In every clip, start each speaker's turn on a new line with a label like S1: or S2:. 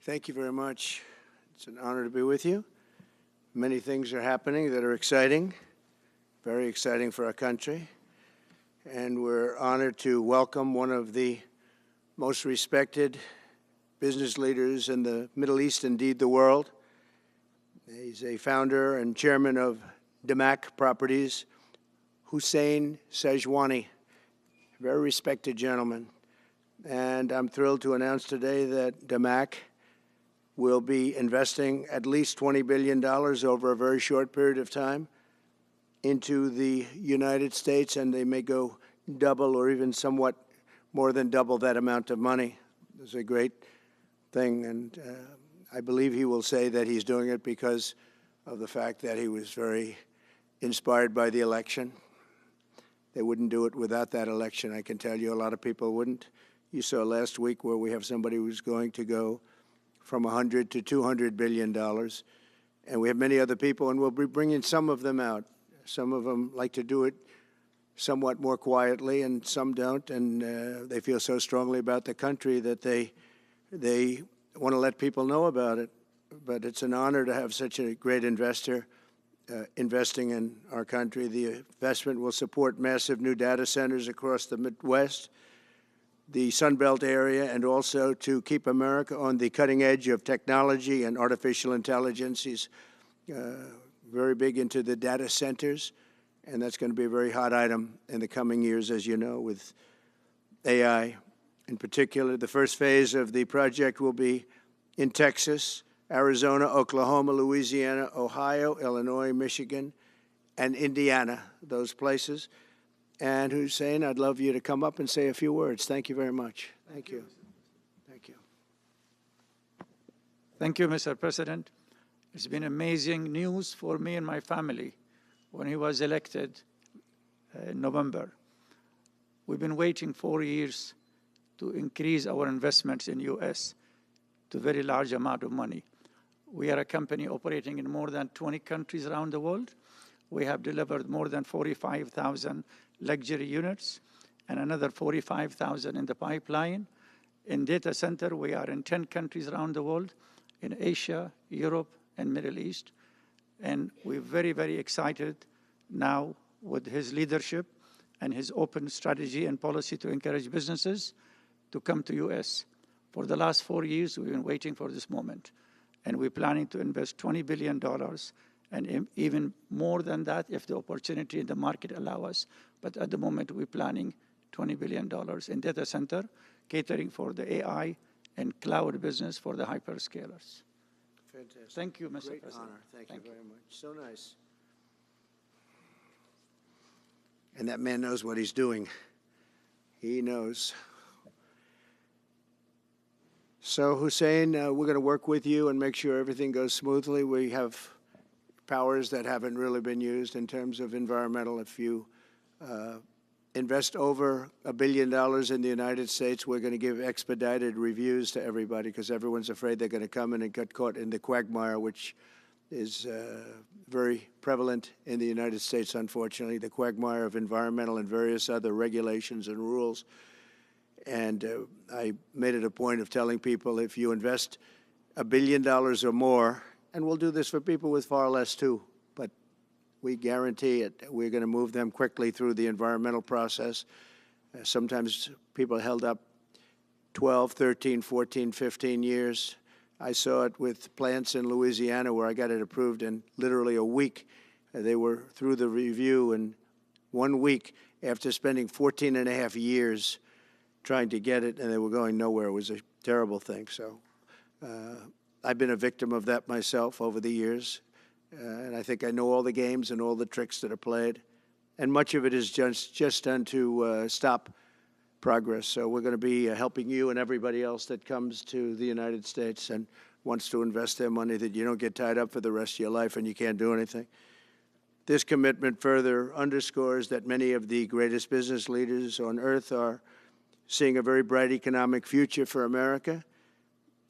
S1: Thank you very much. It's an honor to be with you. Many things are happening that are exciting, very exciting for our country. And we're honored to welcome one of the most respected business leaders in the Middle East, indeed the world. He's a founder and chairman of DAMAC Properties, Hussein Sajwani, very respected gentleman. And I'm thrilled to announce today that DAMAC will be investing at least $20 billion over a very short period of time into the United States, and they may go double or even somewhat more than double that amount of money. It's a great thing, and I believe he will say that he's doing it because of the fact that he was very inspired by the election. They wouldn't do it without that election, I can tell you. A lot of people wouldn't. You saw last week where we have somebody who's going to go from $100 to $200 billion. And we have many other people, and we'll be bringing some of them out. Some of them like to do it somewhat more quietly, and some don't, and they feel so strongly about the country that they want to let people know about it. But it's an honor to have such a great investor investing in our country. The investment will support massive new data centers across the Midwest, the Sun Belt area, and also to keep America on the cutting edge of technology and artificial intelligence. He's very big into the data centers, and that's going to be a very hot item in the coming years, as you know, with AI. In particular, the first phase of the project will be in Texas, Arizona, Oklahoma, Louisiana, Ohio, Illinois, Michigan, and Indiana, those places. And Hussein, I'd love you to come up and say a few words. Thank you very much. Thank you. Thank you.
S2: Thank you, Mr. President. It's been amazing news for me and my family when he was elected in November. We've been waiting 4 years to increase our investments in U.S. to a very large amount of money. We are a company operating in more than 20 countries around the world. We have delivered more than 45,000 luxury units and another 45,000 in the pipeline. In data center, we are in 10 countries around the world, in Asia, Europe, and Middle East. And we're very, very excited now with his leadership and his open strategy and policy to encourage businesses to come to U.S. For the last 4 years, we've been waiting for this moment. And we're planning to invest $20 billion and even more than that if the opportunity in the market allow us. But at the moment, we're planning $20 billion in data center, catering for the AI and cloud business for the hyperscalers.
S1: Fantastic.
S2: Thank you, Mr.
S1: Great
S2: President.
S1: honor. Thank you very much. So nice. And that man knows what he's doing. He knows. So, Hussein, we're going to work with you and make sure everything goes smoothly. We have powers that haven't really been used in terms of environmental. If you invest over $1 billion in the United States, we're going to give expedited reviews to everybody because everyone's afraid they're going to come in and get caught in the quagmire, which is very prevalent in the United States, unfortunately, the quagmire of environmental and various other regulations and rules. And I made it a point of telling people if you invest $1 billion or more, and we'll do this for people with far less too, but we guarantee it. We're going to move them quickly through the environmental process. Sometimes people are held up 12, 13, 14, 15 years. I saw it with plants in Louisiana where I got it approved in literally a week. They were through the review in 1 week after spending 14 and a half years trying to get it, and they were going nowhere. It was a terrible thing. So I've been a victim of that myself over the years, and I think I know all the games and all the tricks that are played, and much of it is just done to stop progress. So we're going to be helping you and everybody else that comes to the United States and wants to invest their money, that you don't get tied up for the rest of your life and you can't do anything. This commitment further underscores that many of the greatest business leaders on earth are seeing a very bright economic future for America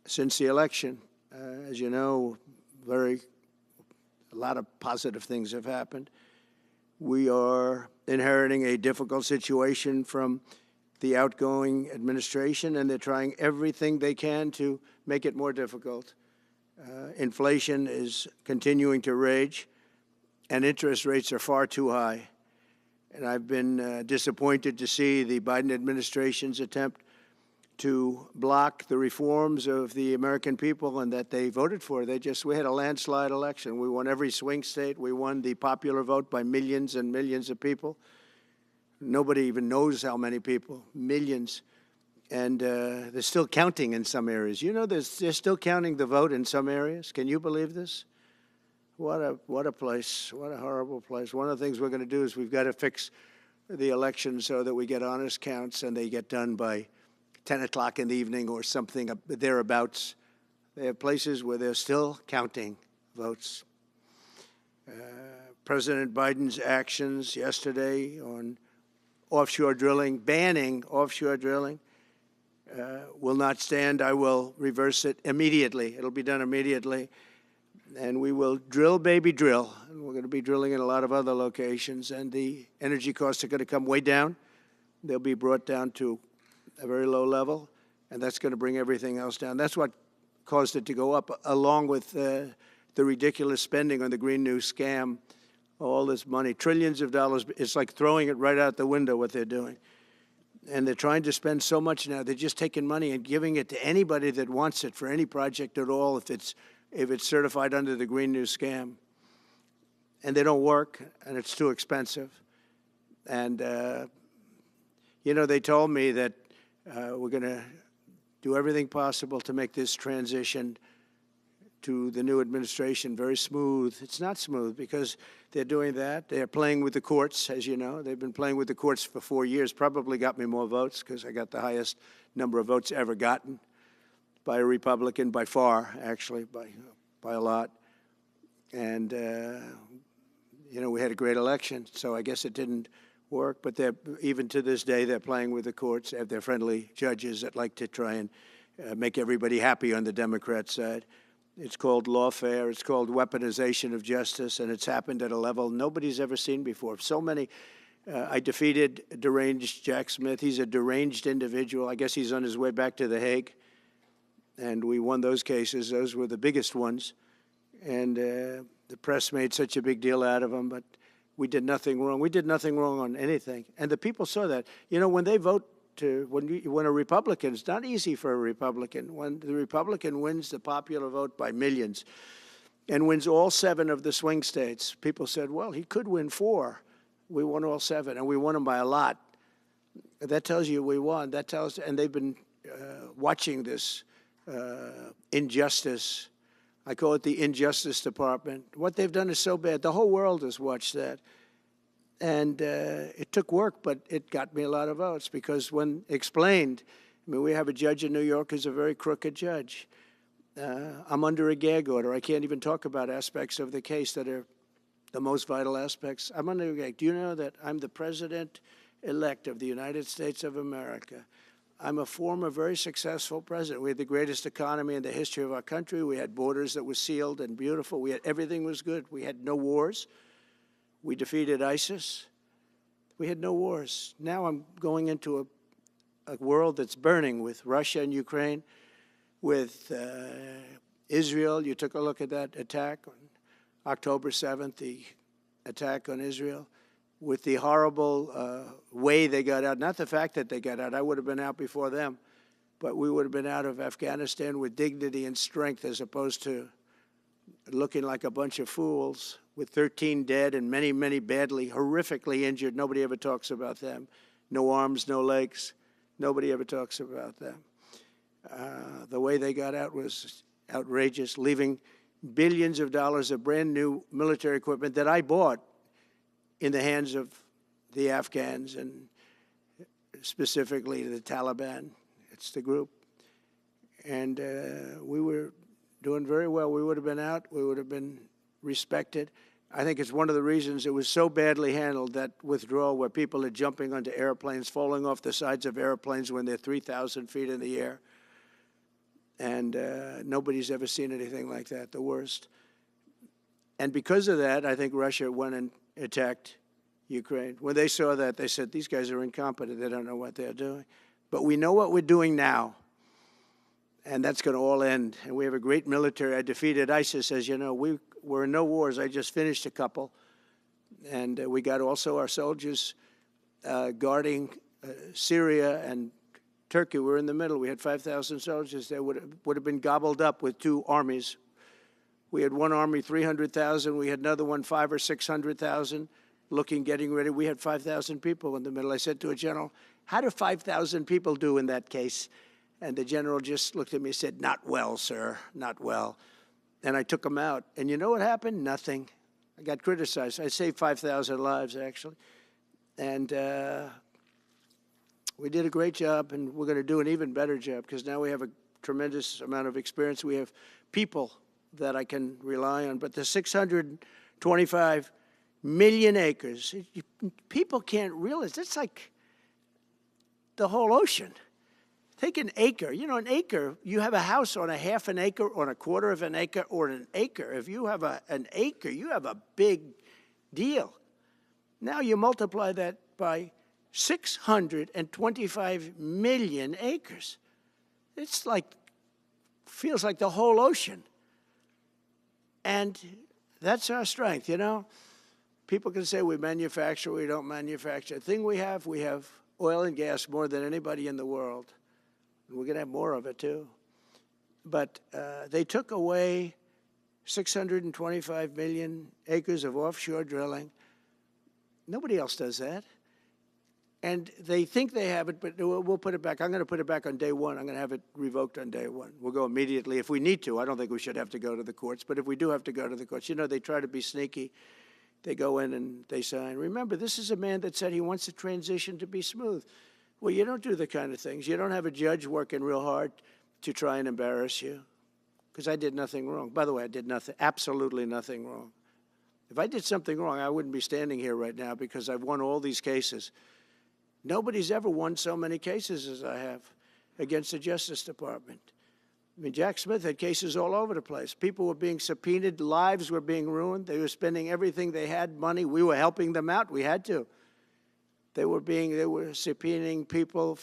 S1: since the election. As you know, a lot of positive things have happened. We are inheriting a difficult situation from the outgoing administration, and they're trying everything they can to make it more difficult. Inflation is continuing to rage, and interest rates are far too high. And I've been disappointed to see the Biden administration's attempt to block the reforms of the American people and that they voted for. We had a landslide election. We won every swing state. We won the popular vote by millions and millions of people. Nobody even knows how many people, millions. And they're still counting in some areas. You know, they're still counting the vote in some areas. Can you believe this? What a place. What a horrible place. One of the things we're going to do is we've got to fix the election so that we get honest counts and they get done by 10 o'clock in the evening or something thereabouts. They have places where they're still counting votes. President Biden's actions yesterday on offshore drilling, banning offshore drilling, will not stand. I will reverse it immediately. It'll be done immediately. And we will drill, baby, drill. And we're going to be drilling in a lot of other locations. And the energy costs are going to come way down. They'll be brought down to a very low level. And that's going to bring everything else down. That's what caused it to go up, along with the ridiculous spending on the Green New scam. All this money, trillions of dollars. It's like throwing it right out the window, what they're doing. And they're trying to spend so much now. They're just taking money and giving it to anybody that wants it for any project at all, if it's certified under the Green New scam. And they don't work, and it's too expensive. And, you know, they told me that we're going to do everything possible to make this transition to the new administration very smooth. It's not smooth because they're doing that. They're playing with the courts, as you know. They've been playing with the courts for 4 years, probably got me more votes because I got the highest number of votes ever gotten by a Republican, by far, actually, by a lot. And, you know, we had a great election, so I guess it didn't work. But even to this day, they're playing with the courts. They have their friendly judges that like to try and make everybody happy on the Democrat side. It's called lawfare. It's called weaponization of justice, and it's happened at a level nobody's ever seen before. So many. I defeated deranged Jack Smith. He's a deranged individual. I guess he's on his way back to The Hague. And we won those cases. Those were the biggest ones. And the press made such a big deal out of them, but we did nothing wrong. We did nothing wrong on anything. And the people saw that. You know, when they vote, when a Republican, it's not easy for a Republican. When the Republican wins the popular vote by millions and wins all 7 of the swing states, people said, well, he could win 4. We won all 7, and we won them by a lot. That tells you we won. That tells, and they've been watching this injustice. I call it the Injustice Department. What they've done is so bad. The whole world has watched that. And it took work, but it got me a lot of votes because when explained, I mean, we have a judge in New York who's a very crooked judge. I'm under a gag order. I can't even talk about aspects of the case that are the most vital aspects. I'm under a gag. Do you know that I'm the president-elect of the United States of America? I'm a former very successful president. We had the greatest economy in the history of our country. We had borders that were sealed and beautiful. Everything was good. We had no wars. We defeated ISIS. We had no wars. Now I'm going into a world that's burning with Russia and Ukraine, with Israel. You took a look at that attack on October 7th, the attack on Israel, with the horrible way they got out. Not the fact that they got out. I would have been out before them. But we would have been out of Afghanistan with dignity and strength as opposed to looking like a bunch of fools with 13 dead and many, many badly, horrifically injured. Nobody ever talks about them. No arms, no legs. Nobody ever talks about them. The way they got out was outrageous, leaving billions of dollars of brand new military equipment that I bought in the hands of the Afghans and specifically the Taliban. It's the group. And we were doing very well. We would have been out. We would have been respected. I think it's one of the reasons it was so badly handled, that withdrawal where people are jumping onto airplanes, falling off the sides of airplanes when they're 3,000 feet in the air. And nobody's ever seen anything like that, the worst. And because of that, I think Russia went and attacked Ukraine. When they saw that, they said, these guys are incompetent. They don't know what they're doing. But we know what we're doing now. And that's going to all end. And we have a great military. I defeated ISIS, as you know. We're in no wars. I just finished a couple. And we got also our soldiers guarding Syria and Turkey. We're in the middle. We had 5,000 soldiers. They would have been gobbled up with two armies. We had one army, 300,000. We had another one, 500,000 or 600,000, getting ready. We had 5,000 people in the middle. I said to a general, how do 5,000 people do in that case? And the general just looked at me and said, not well, sir, not well. And I took them out. And you know what happened? Nothing. I got criticized. I saved 5,000 lives, actually. And we did a great job, and we're going to do an even better job because now we have a tremendous amount of experience. We have people that I can rely on. But the 625 million acres, people can't realize, that's like the whole ocean. Take an acre. You know, an acre, you have a house on a half an acre, on a quarter of an acre, or an acre. If you have an acre, you have a big deal. Now you multiply that by 625 million acres. It's like, feels like the whole ocean. And that's our strength, you know. People can say we manufacture, we don't manufacture. The thing we have oil and gas more than anybody in the world. We're going to have more of it, too. But they took away 625 million acres of offshore drilling. Nobody else does that. And they think they have it, but we'll put it back. I'm going to put it back on day one. I'm going to have it revoked on day one. We'll go immediately if we need to. I don't think we should have to go to the courts, but if we do have to go to the courts, you know, they try to be sneaky. They go in and they sign. Remember, this is a man that said he wants the transition to be smooth. Well, you don't do the kind of things. You don't have a judge working real hard to try and embarrass you, because I did nothing wrong. By the way, I did nothing, absolutely nothing wrong. If I did something wrong, I wouldn't be standing here right now because I've won all these cases. Nobody's ever won so many cases as I have against the Justice Department. I mean, Jack Smith had cases all over the place. People were being subpoenaed. Lives were being ruined. They were spending everything they had, money. We were helping them out. We had to. They were subpoenaing people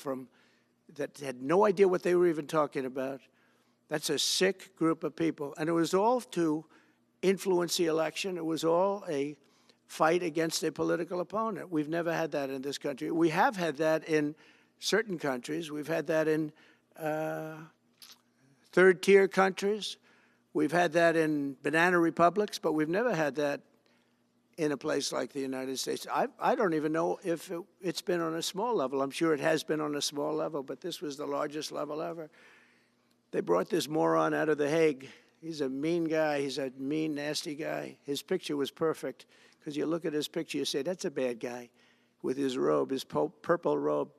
S1: that had no idea what they were even talking about. That's a sick group of people. And it was all to influence the election. It was all a fight against a political opponent. We've never had that in this country. We have had that in certain countries. We've had that in third-tier countries. We've had that in banana republics, but we've never had that in a place like the United States. I don't even know if it's been on a small level. I'm sure it has been on a small level, but this was the largest level ever. They brought this moron out of The Hague. He's a mean guy. He's a mean, nasty guy. His picture was perfect, because you look at his picture, you say, that's a bad guy with his robe, his purple robe.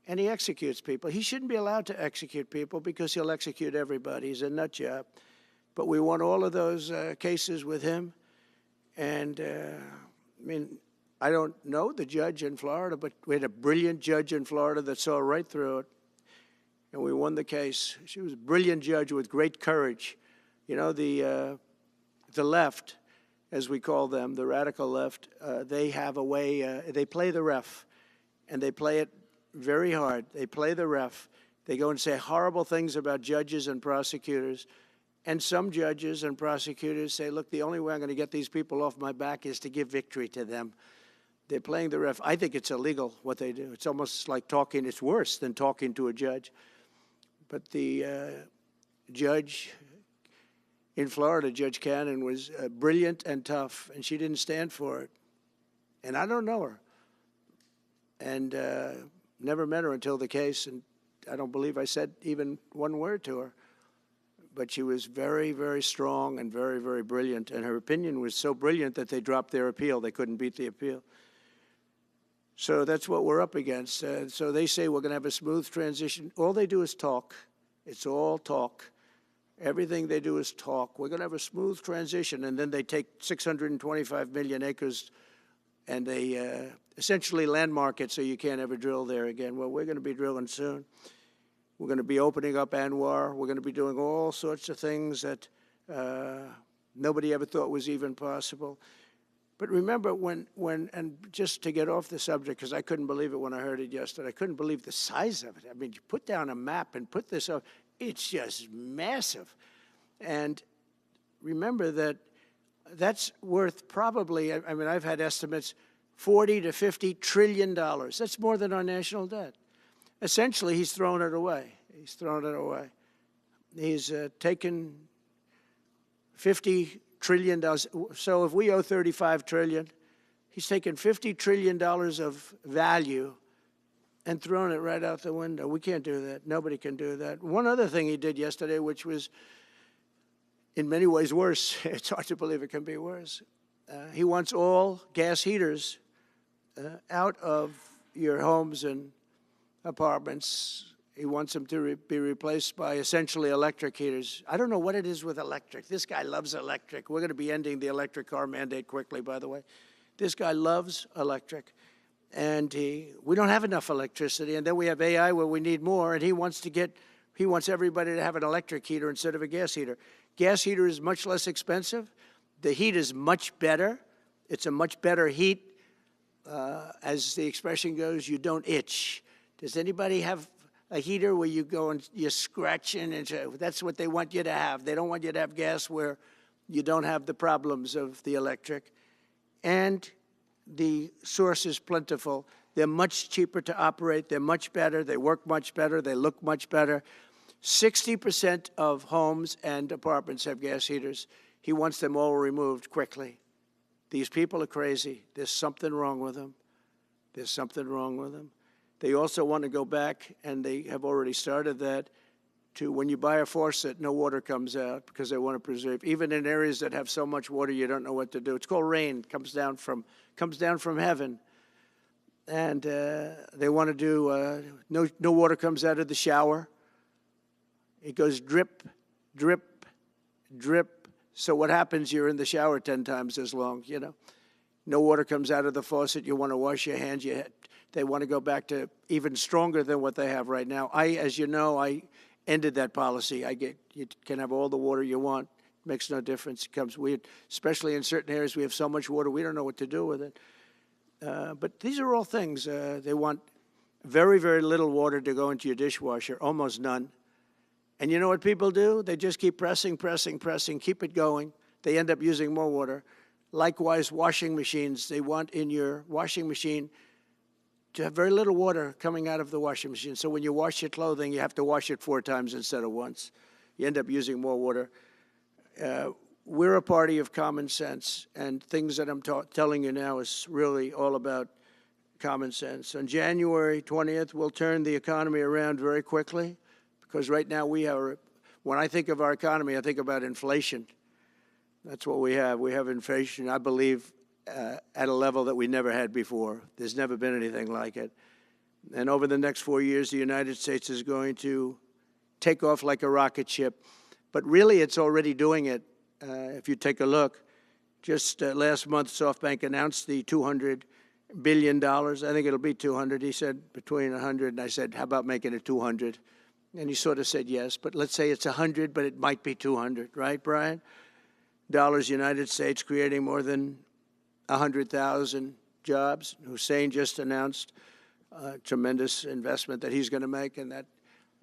S1: And he executes people. He shouldn't be allowed to execute people because he'll execute everybody. He's a nut job. But we won all of those cases with him. And, I mean, I don't know the judge in Florida, but we had a brilliant judge in Florida that saw right through it. And we won the case. She was a brilliant judge with great courage. You know, the left, as we call them, the radical left, they have a way, they play the ref, and they play it very hard. They play the ref. They go and say horrible things about judges and prosecutors. And some judges and prosecutors say, look, the only way I'm going to get these people off my back is to give victory to them. They're playing the ref. I think it's illegal what they do. It's almost like talking. It's worse than talking to a judge. But the judge in Florida, Judge Cannon, was brilliant and tough, and she didn't stand for it. And I don't know her. And never met her until the case, and I don't believe I said even one word to her. But she was very, very strong and very, very brilliant, and her opinion was so brilliant that they dropped their appeal. They couldn't beat the appeal. So that's what we're up against. So they say we're going to have a smooth transition. All they do is talk. It's all talk. Everything they do is talk. We're going to have a smooth transition, and then they take 625 million acres and they essentially landmark it so you can't ever drill there again. Well, we're going to be drilling soon. We're going to be opening up Anwar. We're going to be doing all sorts of things that nobody ever thought was even possible. But remember, and just to get off the subject, because I couldn't believe it when I heard it yesterday, I couldn't believe the size of it. I mean, you put down a map and put this up. It's just massive. And remember that that's worth probably, I mean, I've had estimates, 40 to 50 trillion dollars. That's more than our national debt. Essentially, he's thrown it away. He's thrown it away. He's taken $50 trillion. So if we owe $35 trillion, he's taken $50 trillion of value and thrown it right out the window. We can't do that. Nobody can do that. One other thing he did yesterday, which was in many ways worse, it's hard to believe it can be worse. He wants all gas heaters out of your homes and apartments. He wants them to be replaced by essentially electric heaters. I don't know what it is with electric. This guy loves electric. We're going to be ending the electric car mandate quickly, by the way. This guy loves electric. And we don't have enough electricity. And then we have AI where we need more. And he wants everybody to have an electric heater instead of a gas heater. Gas heater is much less expensive. The heat is much better. It's a much better heat. As the expression goes, you don't itch. Does anybody have a heater where you go and you're scratching? And that's what they want you to have. They don't want you to have gas where you don't have the problems of the electric. And the source is plentiful. They're much cheaper to operate. They're much better. They work much better. They look much better. 60% of homes and apartments have gas heaters. He wants them all removed quickly. These people are crazy. There's something wrong with them. There's something wrong with them. They also want to go back, and they have already started that, to when you buy a faucet, no water comes out because they want to preserve. Even in areas that have so much water, you don't know what to do. It's called rain. It comes down from heaven. And they want to do, no water comes out of the shower. It goes drip, drip, drip. So what happens, you're in the shower 10 times as long, you know. No water comes out of the faucet. You want to wash your hands. They want to go back to even stronger than what they have right now. As you know, I ended that policy. You can have all the water you want. Makes no difference. It comes weird, especially in certain areas. We have so much water, we don't know what to do with it. But these are all things. They want very, very little water to go into your dishwasher, almost none. And you know what people do? They just keep pressing, keep it going. They end up using more water. Likewise, washing machines. They want in your washing machine to have very little water coming out of the washing machine. So when you wash your clothing, you have to wash it 4 times instead of once. You end up using more water. We're a party of common sense, and things that I'm telling you now is really all about common sense. On January 20th, we'll turn the economy around very quickly, because right now when I think of our economy, I think about inflation. That's what we have. We have inflation, I believe, at a level that we never had before. There's never been anything like it. And over the next 4 years, the United States is going to take off like a rocket ship. But really, it's already doing it. If you take a look, just last month, SoftBank announced the $200 billion. I think it'll be 200. He said between 100, and I said, how about making it 200? And he sort of said yes, but let's say it's 100, but it might be 200, right, Brian? Dollars, United States, creating more than 100,000 jobs. Hussein just announced a tremendous investment that he's going to make, and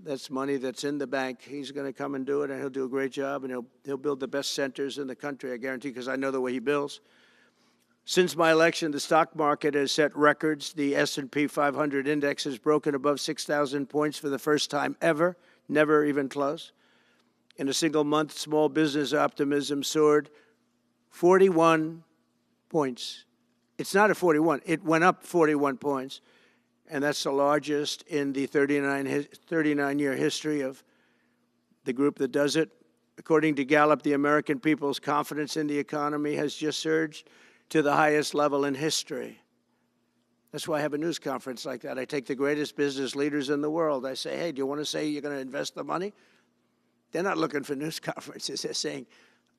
S1: that's money that's in the bank. He's going to come and do it, and he'll do a great job, and he'll build the best centers in the country, I guarantee, because I know the way he builds. Since my election, the stock market has set records. The S&P 500 index has broken above 6,000 points for the first time ever, never even close. In a single month, small business optimism soared 41 points. It's not a 41. It went up 41 points. And that's the largest in the 39-year history of the group that does it. According to Gallup, the American people's confidence in the economy has just surged to the highest level in history. That's why I have a news conference like that. I take the greatest business leaders in the world. I say, hey, do you want to say you're going to invest the money? They're not looking for news conferences. They're saying,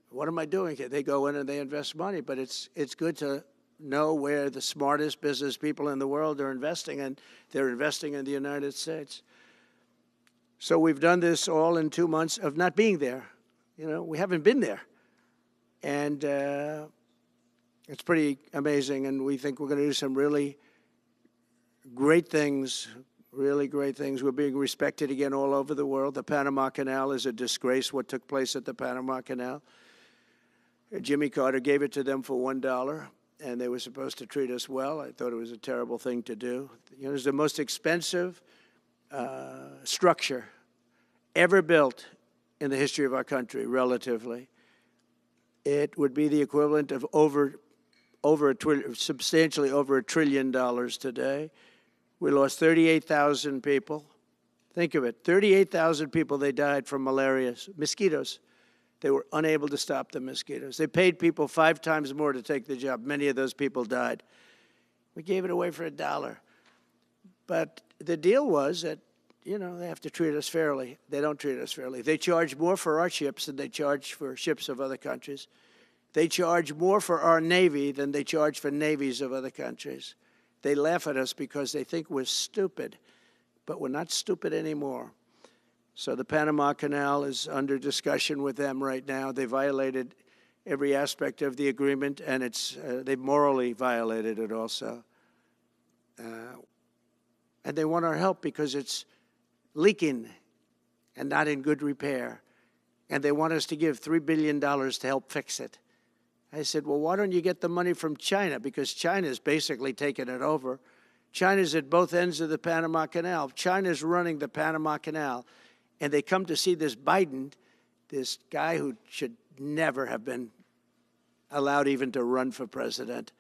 S1: what am I doing here? They go in and they invest money, but it's good to know where the smartest business people in the world are investing, and they're investing in the United States. So we've done this all in 2 months of not being there. You know, we haven't been there. And it's pretty amazing, and we think we're going to do some really great things, really great things. We're being respected again all over the world. The Panama Canal is a disgrace, what took place at the Panama Canal. Jimmy Carter gave it to them for $1, and they were supposed to treat us well. I thought it was a terrible thing to do. You know, it's the most expensive structure ever built in the history of our country, relatively. It would be the equivalent of substantially over $1 trillion today. We lost 38,000 people. Think of it, 38,000 people, they died from malaria, mosquitoes. They were unable to stop the mosquitoes. They paid people 5 times more to take the job. Many of those people died. We gave it away for $1. But the deal was that, you know, they have to treat us fairly. They don't treat us fairly. They charge more for our ships than they charge for ships of other countries. They charge more for our Navy than they charge for navies of other countries. They laugh at us because they think we're stupid, but we're not stupid anymore. So the Panama Canal is under discussion with them right now. They violated every aspect of the agreement, and they've morally violated it also. And they want our help because it's leaking and not in good repair. And they want us to give $3 billion to help fix it. I said, well, why don't you get the money from China? Because China's basically taken it over. China's at both ends of the Panama Canal. China's running the Panama Canal. And they come to see this Biden, this guy who should never have been allowed even to run for president.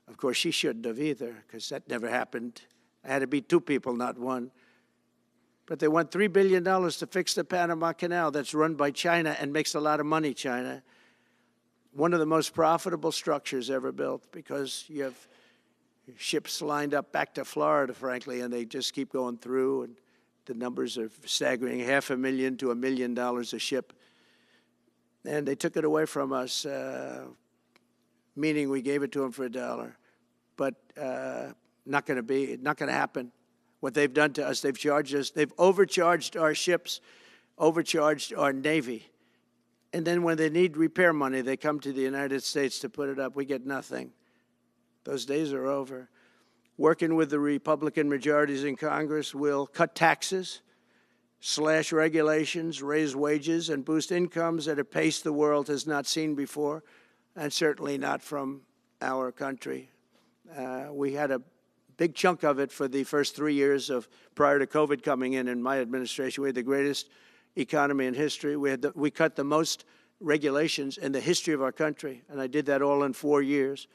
S1: Of course, she shouldn't have either, because that never happened. It had to be 2 people, not 1. But they want $3 billion to fix the Panama Canal that's run by China and makes a lot of money, China. One of the most profitable structures ever built, because you have ships lined up back to Florida, frankly, and they just keep going through, and the numbers are staggering, $500,000 to $1 million a ship. And they took it away from us, meaning we gave it to them for $1. But not going to happen. What they've done to us, they've charged us, they've overcharged our ships, overcharged our Navy. And then when they need repair money, they come to the United States to put it up. We get nothing. Those days are over. Working with the Republican majorities in Congress, will cut taxes, slash regulations, raise wages, and boost incomes at a pace the world has not seen before, and certainly not from our country. We had a big chunk of it for the first 3 years prior to COVID coming in my administration. We had the greatest economy in history. We cut the most regulations in the history of our country, and I did that all in 4 years.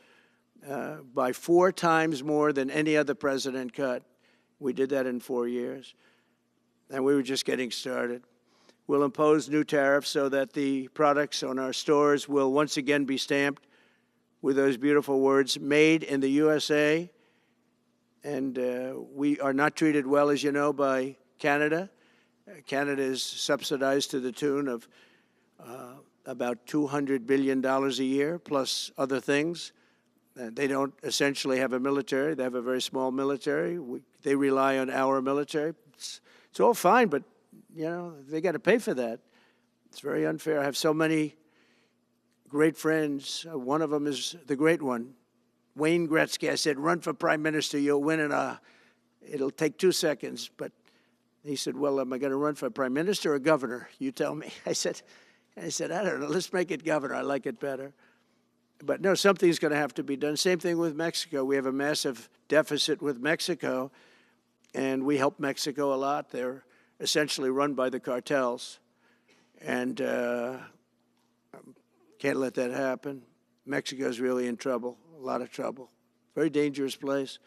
S1: By 4 times more than any other president cut. We did that in 4 years. And we were just getting started. We'll impose new tariffs so that the products on our stores will once again be stamped with those beautiful words, made in the USA. And we are not treated well, as you know, by Canada. Canada is subsidized to the tune of about $200 billion a year, plus other things. They don't essentially have a military. They have a very small military. They rely on our military. It's all fine, but, you know, they got to pay for that. It's very unfair. I have so many great friends. One of them is the great one, Wayne Gretzky. I said, run for prime minister. You'll win it'll take 2 seconds. But he said, well, am I going to run for prime minister or governor? You tell me. I said, I don't know. Let's make it governor. I like it better. But no, something's going to have to be done. Same thing with Mexico. We have a massive deficit with Mexico, and we help Mexico a lot. They're essentially run by the cartels, and can't let that happen. Mexico's really in trouble, a lot of trouble. Very dangerous place.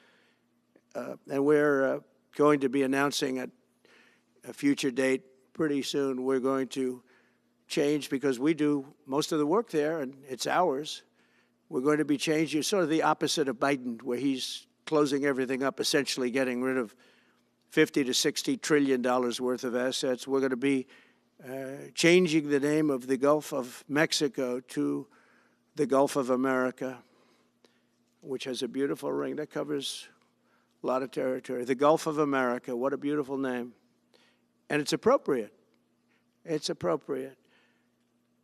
S1: And we're going to be announcing at a future date pretty soon. We're going to change, because we do most of the work there, and it's ours. We're going to be changing, sort of the opposite of Biden, where he's closing everything up, essentially getting rid of $50 to $60 trillion worth of assets. We're going to be changing the name of the Gulf of Mexico to the Gulf of America, which has a beautiful ring that covers a lot of territory. The Gulf of America, what a beautiful name. And it's appropriate. It's appropriate.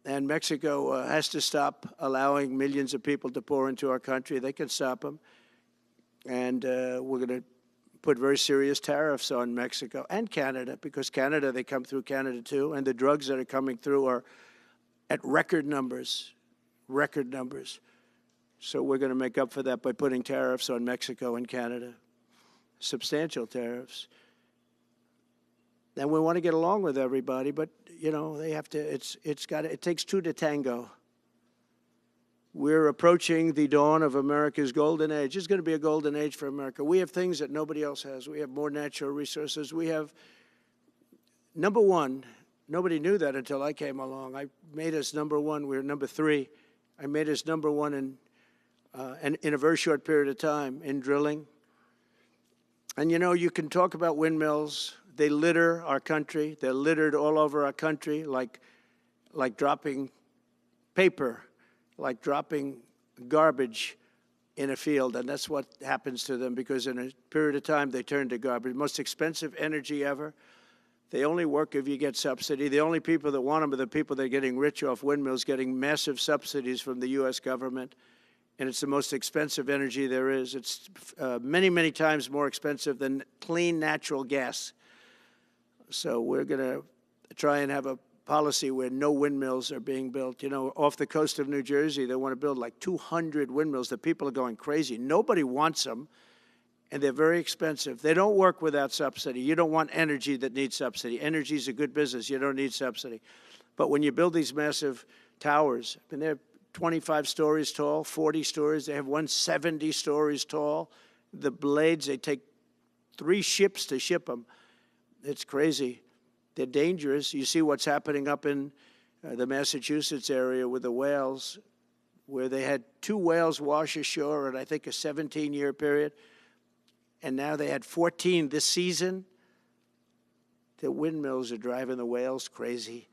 S1: And Mexico has to stop allowing millions of people to pour into our country. They can stop them. And we're going to put very serious tariffs on Mexico and Canada, because Canada, they come through Canada too, and the drugs that are coming through are at record numbers, record numbers. So we're going to make up for that by putting tariffs on Mexico and Canada, substantial tariffs. And we want to get along with everybody, but you know, they have to. It takes two to tango. We're approaching the dawn of America's golden age. It's going to be a golden age for America. We have things that nobody else has. We have more natural resources. We have, number one, nobody knew that until I came along. I made us number one. We were number three. I made us number one in a very short period of time in drilling. And you know, you can talk about windmills. They litter our country. They're littered all over our country, like dropping paper, like dropping garbage in a field. And that's what happens to them, because in a period of time, they turn to garbage. Most expensive energy ever. They only work if you get subsidy. The only people that want them are the people that are getting rich off windmills, getting massive subsidies from the U.S. government. And it's the most expensive energy there is. It's many, many times more expensive than clean natural gas. So we're going to try and have a policy where no windmills are being built. You know, off the coast of New Jersey, they want to build like 200 windmills. The people are going crazy. Nobody wants them, and they're very expensive. They don't work without subsidy. You don't want energy that needs subsidy. Energy is a good business. You don't need subsidy. But when you build these massive towers, I mean, they're 25 stories tall, 40 stories. They have one 70 stories tall. The blades, they take 3 ships to ship them. It's crazy. They're dangerous. You see what's happening up in the Massachusetts area with the whales, where they had 2 whales wash ashore in, I think, a 17-year period. And now they had 14 this season. The windmills are driving the whales crazy,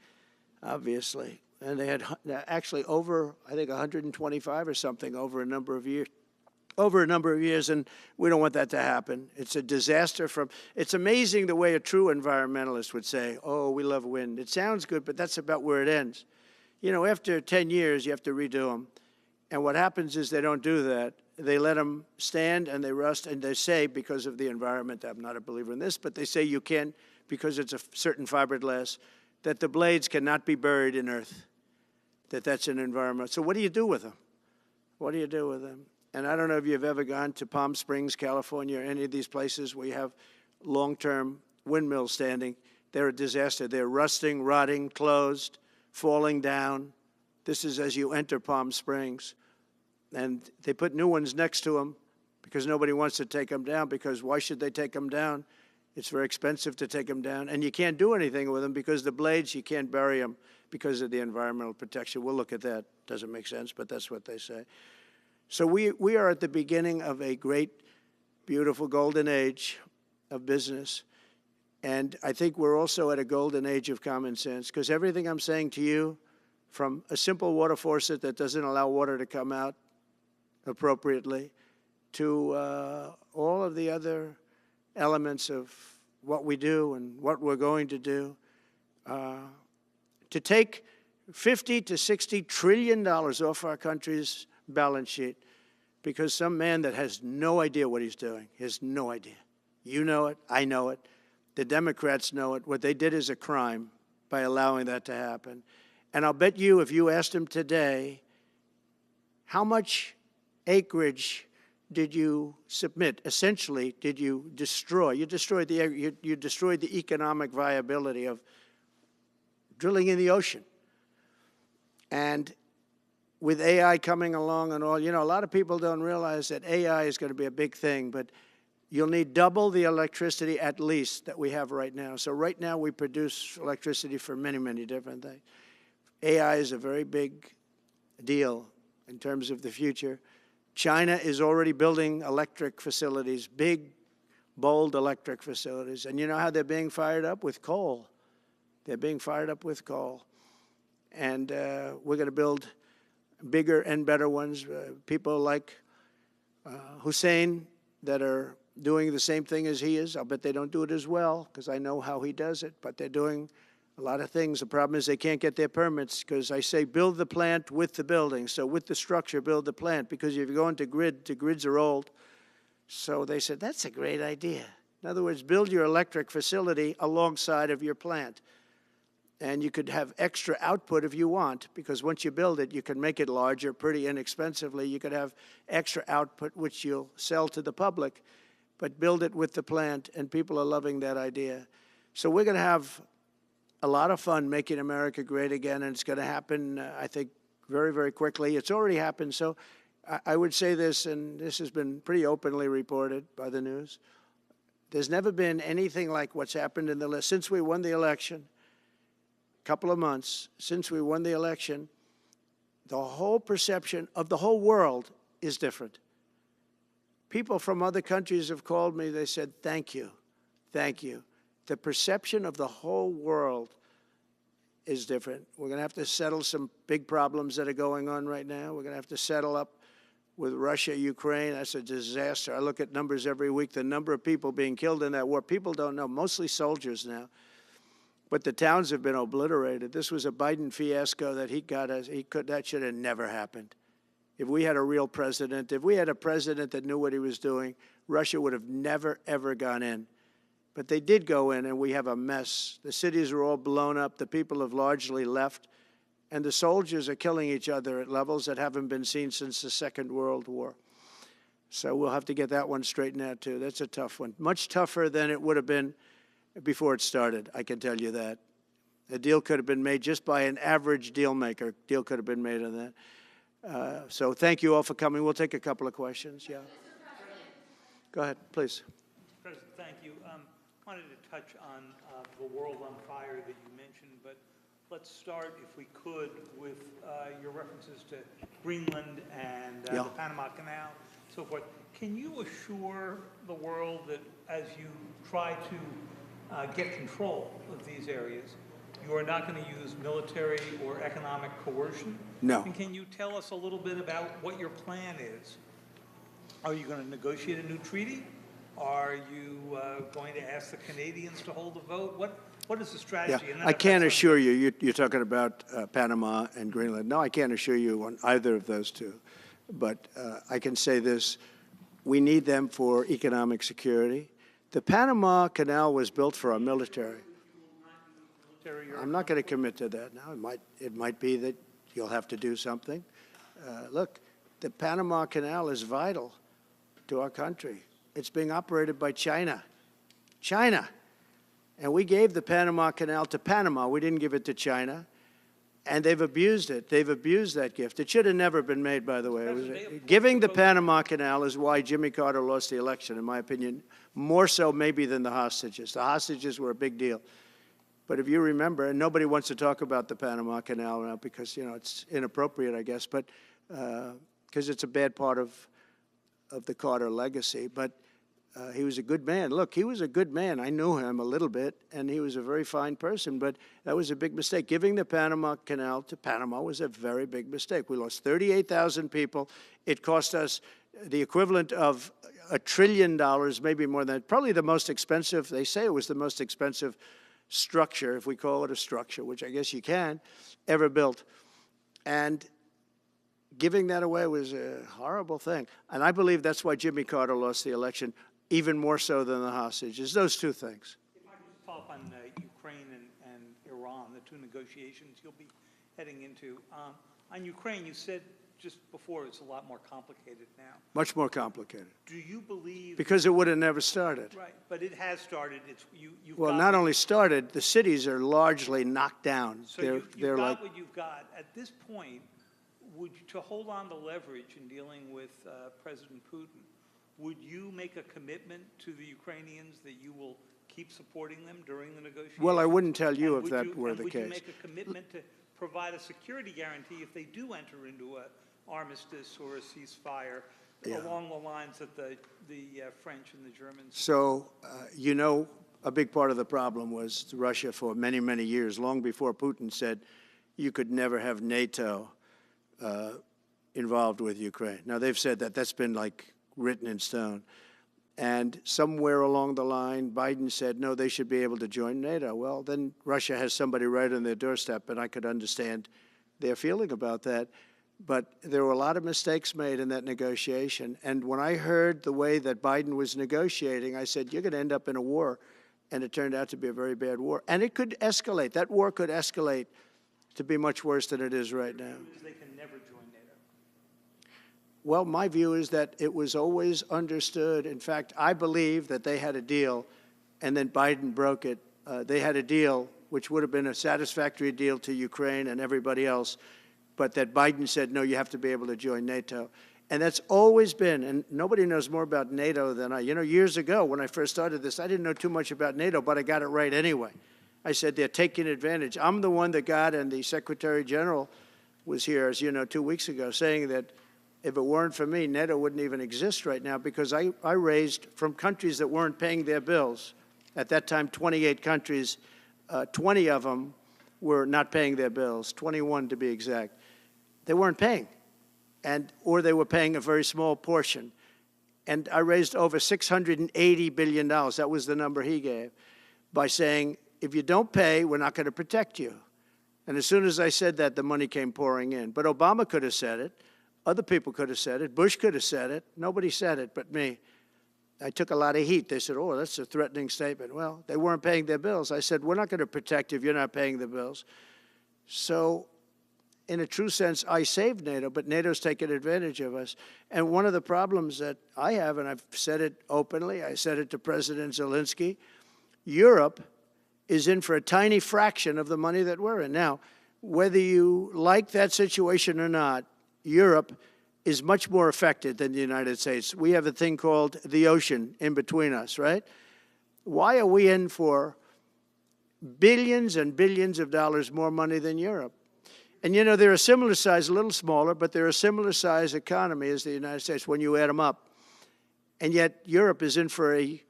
S1: obviously. And they had actually over, I think, 125 or something over a number of years. And we don't want that to happen. It's a disaster it's amazing the way a true environmentalist would say, oh, we love wind. It sounds good, but that's about where it ends. You know, after 10 years, you have to redo them. And what happens is they don't do that. They let them stand and they rust, and they say, because of the environment, I'm not a believer in this, but they say you can't, because it's a certain fiberglass, that the blades cannot be buried in earth, that's an environment. So what do you do with them? What do you do with them? And I don't know if you've ever gone to Palm Springs, California, or any of these places where you have long-term windmills standing. They're a disaster. They're rusting, rotting, closed, falling down. This is as you enter Palm Springs. And they put new ones next to them because nobody wants to take them down, because why should they take them down? It's very expensive to take them down. And you can't do anything with them because the blades, you can't bury them because of the environmental protection. We'll look at that. Doesn't make sense, but that's what they say. So we are at the beginning of a great, beautiful golden age of business. And I think we're also at a golden age of common sense, because everything I'm saying to you, from a simple water faucet that doesn't allow water to come out appropriately, to all of the other elements of what we do and what we're going to do, to take $50 to $60 trillion off our country's balance sheet because some man that has no idea what he's doing, has no idea. You know it, I know it, the Democrats know it. What they did is a crime by allowing that to happen. And I'll bet you, if you asked him today, how much acreage did you submit? Essentially, did you destroy? You destroyed the economic viability of drilling in the ocean. And with AI coming along and all, you know, a lot of people don't realize that AI is going to be a big thing, but you'll need double the electricity at least that we have right now. So right now we produce electricity for many, many different things. AI is a very big deal in terms of the future. China is already building electric facilities, big, bold electric facilities. And you know how they're being fired up? With coal. They're being fired up with coal. And we're going to build bigger and better ones. People like Hussein that are doing the same thing as he is. I'll bet they don't do it as well, because I know how he does it, but they're doing a lot of things. The problem is they can't get their permits, because I say build the plant with the building. So with the structure, build the plant, because if you go into grid, the grids are old. So they said, that's a great idea. In other words, build your electric facility alongside of your plant. And you could have extra output if you want, because once you build it, you can make it larger pretty inexpensively. You could have extra output, which you'll sell to the public, but build it with the plant, and people are loving that idea. So we're going to have a lot of fun making America great again, and it's going to happen, I think, very, very quickly. It's already happened. So I would say this, and this has been pretty openly reported by the news. There's never been anything like what's happened in the list since we won the election. Couple of months since we won the election, the whole perception of the whole world is different. People from other countries have called me. They said, thank you, thank you. The perception of the whole world is different. We're going to have to settle some big problems that are going on right now. We're going to have to settle up with Russia, Ukraine. That's a disaster. I look at numbers every week, the number of people being killed in that war. People don't know, mostly soldiers now. But the towns have been obliterated. This was a Biden fiasco that that should have never happened. If we had a real president, if we had a president that knew what he was doing, Russia would have never, ever gone in. But they did go in, and we have a mess. The cities are all blown up. The people have largely left. And the soldiers are killing each other at levels that haven't been seen since the Second World War. So we'll have to get that one straightened out, too. That's a tough one. Much tougher than it would have been before it started, I can tell you that. A deal could have been made just by an average deal maker. A deal could have been made on that. So thank you all for coming. We'll take a couple of questions. Yeah. Go ahead, please.
S3: President, thank you. Wanted to touch on the world on fire that you mentioned, but let's start, if we could, with your references to Greenland and the Panama Canal, so forth. Can you assure the world that as you try to get control of these areas, you are not going to use military or economic coercion?
S1: No.
S3: And can you tell us a little bit about what your plan is? Are you going to negotiate a new treaty? Are you going to ask the Canadians to hold a vote? What is the strategy?
S1: Yeah, I can't assure you, you're talking about Panama and Greenland. No, I can't assure you on either of those two. But I can say this, we need them for economic security. The Panama Canal was built for our military. I'm not going to commit to that now. It might be that you'll have to do something. Look, the Panama Canal is vital to our country. It's being operated by China. China. And we gave the Panama Canal to Panama. We didn't give it to China. And they've abused it. They've abused that gift. It should have never been made, by the way. Giving the Panama Canal is why Jimmy Carter lost the election, in my opinion, more so maybe than the hostages. The hostages were a big deal. But if you remember, and nobody wants to talk about the Panama Canal now because, you know, it's inappropriate, I guess, but because it's a bad part of the Carter legacy. But he was a good man. Look, he was a good man. I knew him a little bit, and he was a very fine person, but that was a big mistake. Giving the Panama Canal to Panama was a very big mistake. We lost 38,000 people. It cost us the equivalent of $1 trillion, maybe more than that. Probably the most expensive, they say it was the most expensive structure, if we call it a structure, which I guess you can, ever built. And giving that away was a horrible thing. And I believe that's why Jimmy Carter lost the election, even more so than the hostages. Those two things.
S3: If I could follow up on Ukraine and Iran, the two negotiations you'll be heading into. On Ukraine, you said just before it's a lot more complicated now.
S1: Much more complicated.
S3: Do you believe...
S1: Because it would have never started.
S3: Right, but it has started. You've
S1: well,
S3: got
S1: not only started, the cities are largely knocked down.
S3: So you've got what you've got. At this point, to hold on to leverage in dealing with President Putin, would you make a commitment to the Ukrainians that you will keep supporting them during the negotiations?
S1: Well, I wouldn't tell you if that were the case.
S3: Would you make a commitment to provide a security guarantee if they do enter into an armistice or a ceasefire along the lines that the French and the Germans?
S1: So, you know, a big part of the problem was Russia for many, many years, long before Putin said you could never have NATO involved with Ukraine. Now, they've said that. That's been like written in stone. And somewhere along the line, Biden said, no, they should be able to join NATO. Well, then Russia has somebody right on their doorstep, and I could understand their feeling about that. But there were a lot of mistakes made in that negotiation. And when I heard the way that Biden was negotiating, I said, you're going to end up in a war. And it turned out to be a very bad war. And it could escalate. That war could escalate to be much worse than it is right now.
S3: They can never join NATO.
S1: Well, my view is that it was always understood. In fact, I believe that they had a deal, and then Biden broke it. They had a deal, which would have been a satisfactory deal to Ukraine and everybody else, but that Biden said, no, you have to be able to join NATO. And that's always been, and nobody knows more about NATO than I. You know, years ago when I first started this, I didn't know too much about NATO, but I got it right anyway. I said they're taking advantage. I'm the one that got, and the Secretary General was here, as you know, 2 weeks ago, saying that if it weren't for me, NATO wouldn't even exist right now, because I raised from countries that weren't paying their bills. At that time, 28 countries, 20 of them were not paying their bills, 21 to be exact. They weren't paying, or they were paying a very small portion. And I raised over $680 billion. That was the number he gave, by saying, if you don't pay, we're not going to protect you. And as soon as I said that, the money came pouring in. But Obama could have said it. Other people could have said it. Bush could have said it. Nobody said it but me. I took a lot of heat. They said, oh, that's a threatening statement. Well, they weren't paying their bills. I said, we're not going to protect you if you're not paying the bills. So in a true sense, I saved NATO, but NATO's taken advantage of us. And one of the problems that I have, and I've said it openly, I said it to President Zelensky, Europe is in for a tiny fraction of the money that we're in. Now, whether you like that situation or not, Europe is much more affected than the United States. We have a thing called the ocean in between us, right? Why are we in for billions and billions of dollars more money than Europe? And, you know, they're a similar size, a little smaller, but they're a similar size economy as the United States when you add them up. And yet Europe is in for a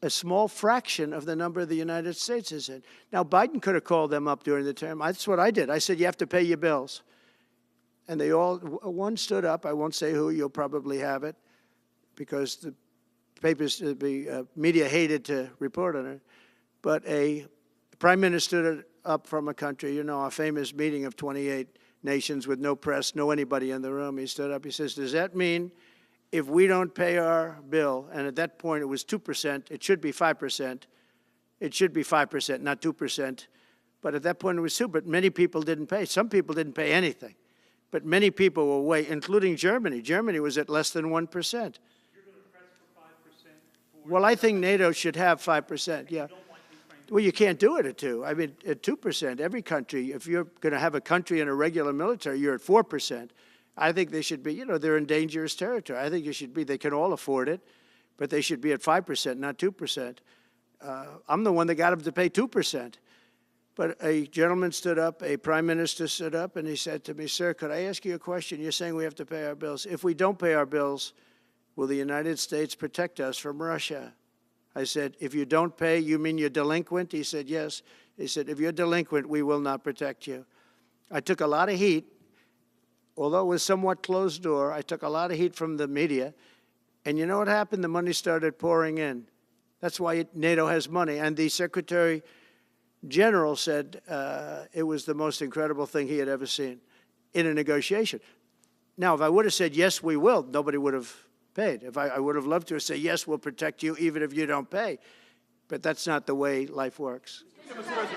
S1: small fraction of the number the United States is in. Now, Biden could have called them up during the term. That's what I did. I said, you have to pay your bills. And they all, one stood up. I won't say who. You'll probably have it because the papers, the media hated to report on it. But a prime minister stood up from a country, you know, a famous meeting of 28 nations with no press, no anybody in the room. He stood up. He says, does that mean if we don't pay our bill, and at that point it was 2%, it should be 5%. It should be 5%, not 2%. But at that point it was 2%, but many people didn't pay. Some people didn't pay anything. But many people were way, including Germany. Germany was at less than 1%.
S3: You're going to press for 5%?
S1: Well, I think NATO should have 5%, yeah. Well, you can't do it at 2%. I mean, at 2%, every country, if you're going to have a country in a regular military, you're at 4%. I think they should be, you know, they're in dangerous territory. I think it should be, they can all afford it, but they should be at 5%, not 2%. I'm the one that got them to pay 2%. But a gentleman stood up, a prime minister stood up, and he said to me, sir, could I ask you a question? You're saying we have to pay our bills. If we don't pay our bills, will the United States protect us from Russia? I said, if you don't pay, you mean you're delinquent? He said, yes. He said, if you're delinquent, we will not protect you. I took a lot of heat. Although it was somewhat closed door, I took a lot of heat from the media. And you know what happened? The money started pouring in. That's why NATO has money. And the Secretary General said it was the most incredible thing he had ever seen in a negotiation. Now, if I would have said, yes, we will, nobody would have paid. If I would have loved to say, yes, we'll protect you even if you don't pay. But that's not the way life works.
S4: Mr. President,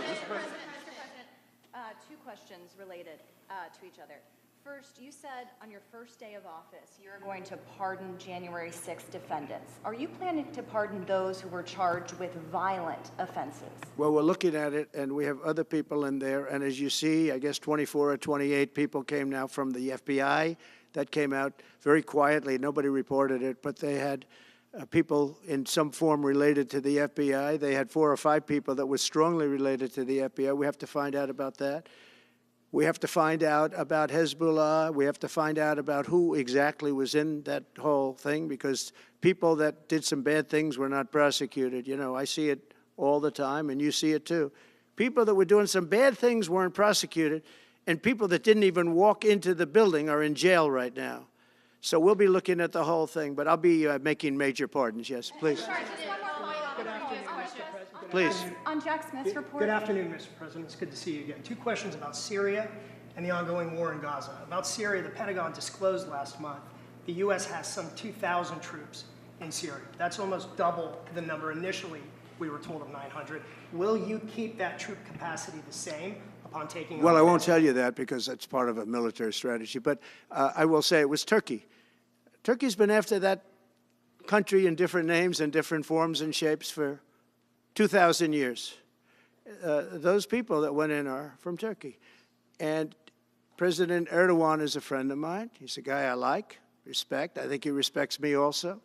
S4: two questions related to each other. First, you said on your first day of office you're going to pardon January 6th defendants. Are you planning to pardon those who were charged with violent offenses?
S1: Well, we're looking at it, and we have other people in there. And as you see, I guess 24 or 28 people came now from the FBI. That came out very quietly. Nobody reported it, but they had people in some form related to the FBI. They had 4 or 5 people that were strongly related to the FBI. We have to find out about that. We have to find out about Hezbollah. We have to find out about who exactly was in that whole thing, because people that did some bad things were not prosecuted. You know, I see it all the time, and you see it too. People that were doing some bad things weren't prosecuted, and people that didn't even walk into the building are in jail right now. So we'll be looking at the whole thing, but I'll be making major pardons. Yes, please. Please.
S4: On Jack Smith's report.
S5: Good afternoon, Mr. President. It's good to see you again. 2 questions about Syria and the ongoing war in Gaza. About Syria, the Pentagon disclosed last month the U.S. has some 2,000 troops in Syria. That's almost double the number initially we were told of 900. Will you keep that troop capacity the same upon taking
S1: Well, I won't
S5: office?
S1: tell you that because that's part of a military strategy, but I will say it was Turkey. Turkey's been after that country in different names and different forms and shapes for 2,000 years. Those people that went in are from Turkey. And President Erdogan is a friend of mine. He's a guy I like, respect. I think he respects me also.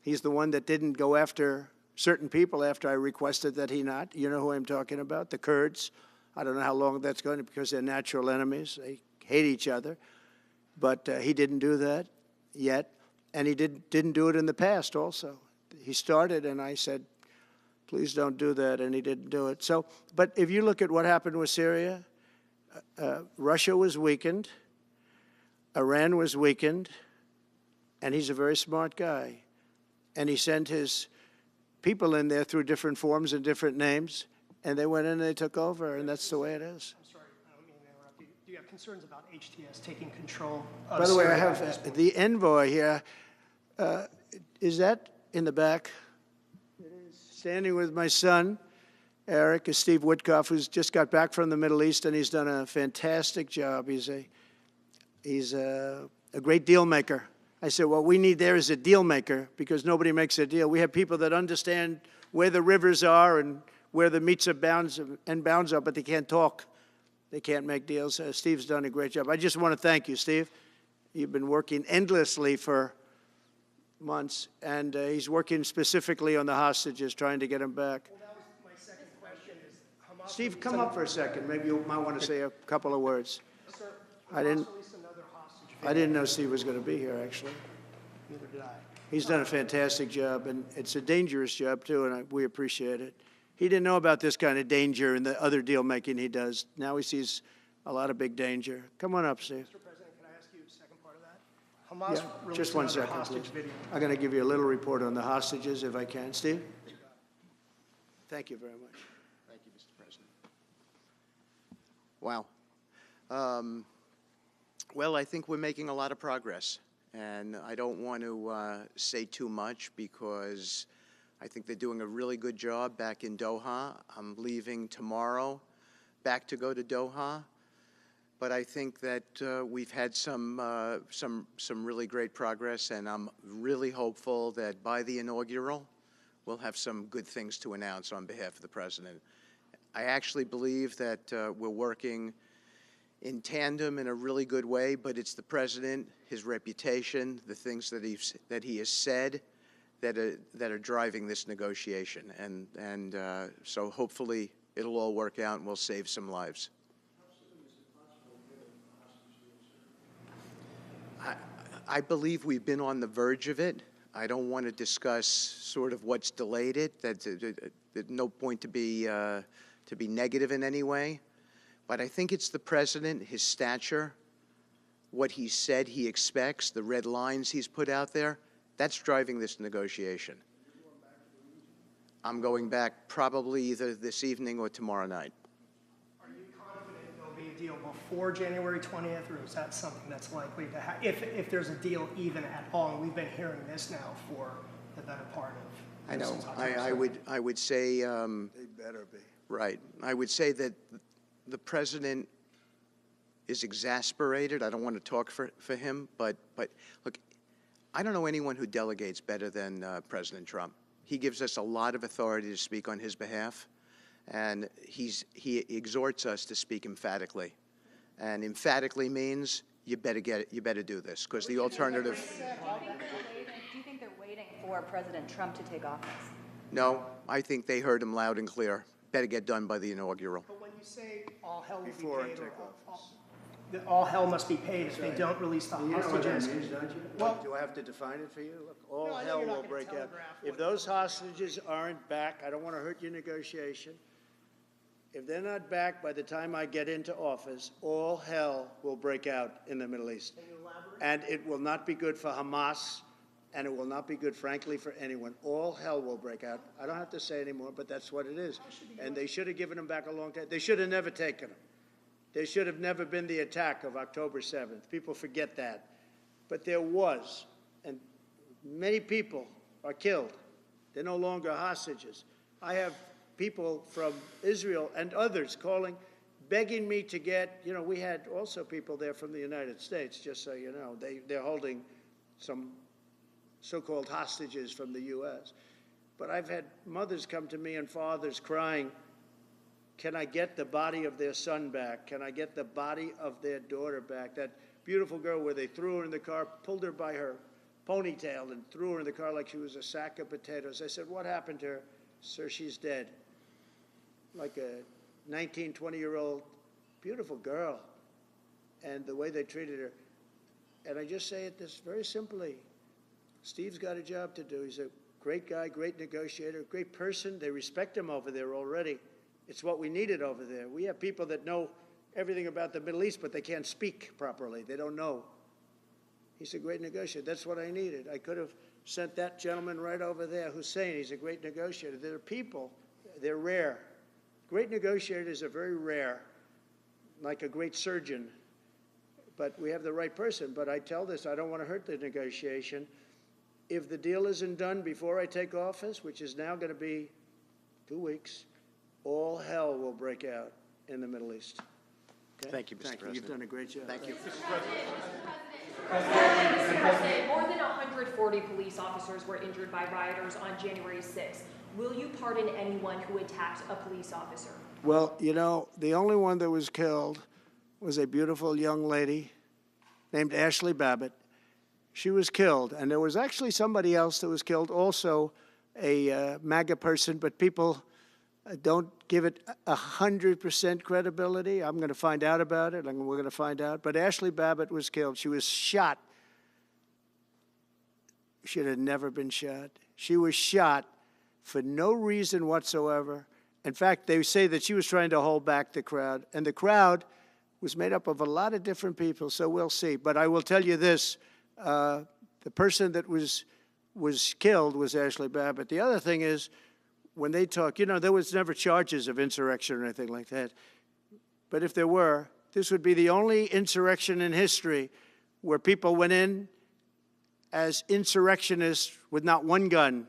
S1: He's the one that didn't go after certain people after I requested that he not. You know who I'm talking about, the Kurds. I don't know how long that's going to, because they're natural enemies. They hate each other. But he didn't do that yet. And he didn't do it in the past also. He started, and I said, please don't do that, and he didn't do it. So, but if you look at what happened with Syria, Russia was weakened, Iran was weakened, and he's a very smart guy. And he sent his people in there through different forms and different names, and they went in and they took over, and that's the way it is.
S5: I'm sorry, I don't mean to interrupt you. Do you have concerns about HTS taking control of
S1: By the way, I
S5: Syria at this
S1: have
S5: point?
S1: the envoy here. Is that in the back? Standing with my son, Eric, is Steve Witkoff, who's just got back from the Middle East, and he's done a fantastic job. He's a great deal maker. I said, what we need there is a deal maker, because nobody makes a deal. We have people that understand where the rivers are and where the meets and bounds are, but they can't talk. They can't make deals. Steve's done a great job. I just want to thank you, Steve. You've been working endlessly for months, and he's working specifically on the hostages, trying to get them back.
S5: Well, that was my second question. Is Hamas
S1: Steve,
S5: released
S1: come up for a second. Maybe you might want to say a couple of words.
S5: Sir,
S1: I
S5: Hamas
S1: didn't-
S5: released another hostage
S1: I
S5: video.
S1: didn't know Steve was going to be here, actually.
S5: Neither did I.
S1: He's done a fantastic job, and it's a dangerous job, too, and we appreciate it. He didn't know about this kind of danger and the other deal-making he does. Now he sees a lot of big danger. Come on up, Steve.
S5: Mr. President, can I ask you a second part of that? Hamas
S1: Yeah,
S5: released
S1: just one
S5: another
S1: second,
S5: hostage
S1: please.
S5: video.
S1: I'm going to give you a little report on the hostages, if I can. Steve? Thank you very much.
S6: Thank you, Mr. President. Wow. Well, I think we're making a lot of progress, and I don't want to say too much because I think they're doing a really good job back in Doha. I'm leaving tomorrow back to go to Doha, but I think that we've had some really great progress, and I'm really hopeful that by the inaugural, we'll have some good things to announce on behalf of the President. I actually believe that we're working in tandem in a really good way, but it's the President, his reputation, the things that he has said that are driving this negotiation. And so hopefully it'll all work out and we'll save some lives. I believe we've been on the verge of it. I don't want to discuss sort of what's delayed it. There's no point to be negative in any way. But I think it's the President, his stature, what he said he expects, the red lines he's put out there, that's driving this negotiation. I'm going back probably either this evening or tomorrow night.
S5: Are you confident there'll be a deal before January 20th, or is that something that's likely to happen, if there's a deal even at all? And we've been hearing this now for the better part of...
S6: I know.
S5: since October 7th.
S6: I would say...
S1: They better be.
S6: Right. I would say that the President is exasperated. I don't want to talk for him, but look, I don't know anyone who delegates better than President Trump. He gives us a lot of authority to speak on his behalf, and he exhorts us to speak emphatically. And emphatically means you better do this, because the alternative...
S4: Do you think they're waiting for President Trump to take office?
S6: No, I think they heard him loud and clear. Better get done by the inaugural.
S5: But when you say all hell will
S1: Before
S5: be paid,
S1: I
S5: or
S1: take
S5: that all hell must be paid if they don't release the
S1: You know what that
S5: hostages.
S1: means, don't you?
S5: Well-
S1: Do I have to define it for you? Look,
S5: No,
S1: all
S5: I know
S1: hell
S5: you're not
S1: will
S5: gonna
S1: break out.
S5: telegraph
S1: If
S5: what
S1: those hostages aren't back, I don't want to hurt your negotiation. If they're not back by the time I get into office, all hell will break out in the Middle East.
S5: Can you elaborate?
S1: And it will not be good for Hamas, and it will not be good, frankly, for anyone. All hell will break out. I don't have to say anymore, but that's what it is. And they should have given them back a long time. They should have never taken them. There should have never been the attack of October 7th. People forget that. But there was, and many people are killed. They're no longer hostages. I have people from Israel and others calling, begging me to get, we had also people there from the United States, just so you know. They're holding some so-called hostages from the U.S. But I've had mothers come to me and fathers crying, can I get the body of their son back? Can I get the body of their daughter back? That beautiful girl where they threw her in the car, pulled her by her ponytail and threw her in the car like she was a sack of potatoes. I said, what happened to her? Sir, she's dead. Like a 19, 20-year-old beautiful girl. And the way they treated her. And I just say it this very simply. Steve's got a job to do. He's a great guy, great negotiator, great person. They respect him over there already. It's what we needed over there. We have people that know everything about the Middle East, but they can't speak properly. They don't know. He's a great negotiator. That's what I needed. I could have sent that gentleman right over there, Hussein. He's a great negotiator. There are people, they're rare. Great negotiators are very rare, like a great surgeon. But we have the right person. But I tell this, I don't want to hurt the negotiation. If the deal isn't done before I take office, which is now going to be 2 weeks, all hell will break out in the Middle East. Okay?
S6: Thank you, Mr. President.
S1: You've done a great job.
S6: Thank you.
S7: Mr. President, more than 140 police officers were injured by rioters on January 6th. Will you pardon anyone who attacked a police officer?
S1: Well, the only one that was killed was a beautiful young lady named Ashley Babbitt. She was killed, and there was actually somebody else that was killed, also a MAGA person, but people don't give it 100% credibility. I'm going to find out about it, and we're going to find out. But Ashley Babbitt was killed. She was shot. She had never been shot. She was shot for no reason whatsoever. In fact, they say that she was trying to hold back the crowd, and the crowd was made up of a lot of different people, so we'll see. But I will tell you this, the person that was killed was Ashley Babbitt. The other thing is, when they talk, there was never charges of insurrection or anything like that. But if there were, this would be the only insurrection in history where people went in as insurrectionists with not one gun,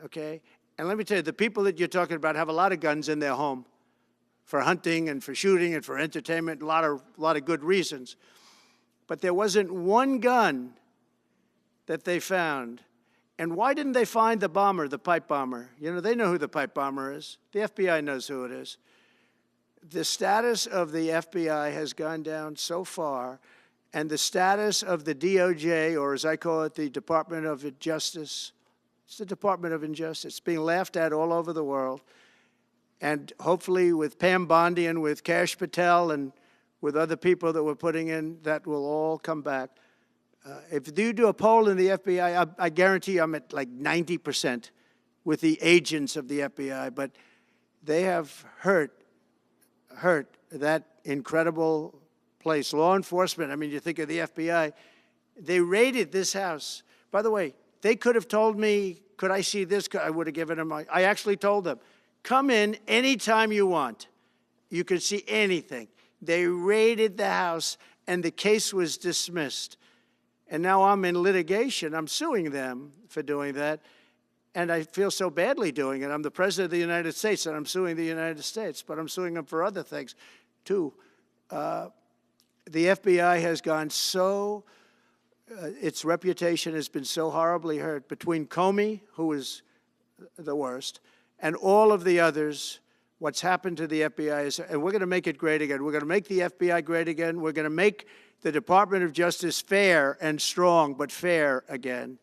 S1: okay? And let me tell you, the people that you're talking about have a lot of guns in their home for hunting and for shooting and for entertainment, a lot of good reasons. But there wasn't one gun that they found. And why didn't they find the bomber, the pipe bomber? They know who the pipe bomber is. The FBI knows who it is. The status of the FBI has gone down so far, and the status of the DOJ, or as I call it, the Department of Justice, it's the Department of Injustice, being laughed at all over the world. And hopefully with Pam Bondi and with Kash Patel and with other people that we're putting in, that will all come back. If you do a poll in the FBI, I guarantee I'm at like 90% with the agents of the FBI, but they have hurt that incredible place. Law enforcement, you think of the FBI, they raided this house. By the way, they could have told me, could I see this? I would have given them, I actually told them, come in anytime you want. You can see anything. They raided the house, and the case was dismissed. And now I'm in litigation. I'm suing them for doing that. And I feel so badly doing it. I'm the President of the United States, and I'm suing the United States. But I'm suing them for other things, too. The FBI has gone so, its reputation has been so horribly hurt. Between Comey, who is the worst, and all of the others, what's happened to the FBI is, and we're going to make it great again. We're going to make the FBI great again. We're going to make the Department of Justice fair and strong, but fair again,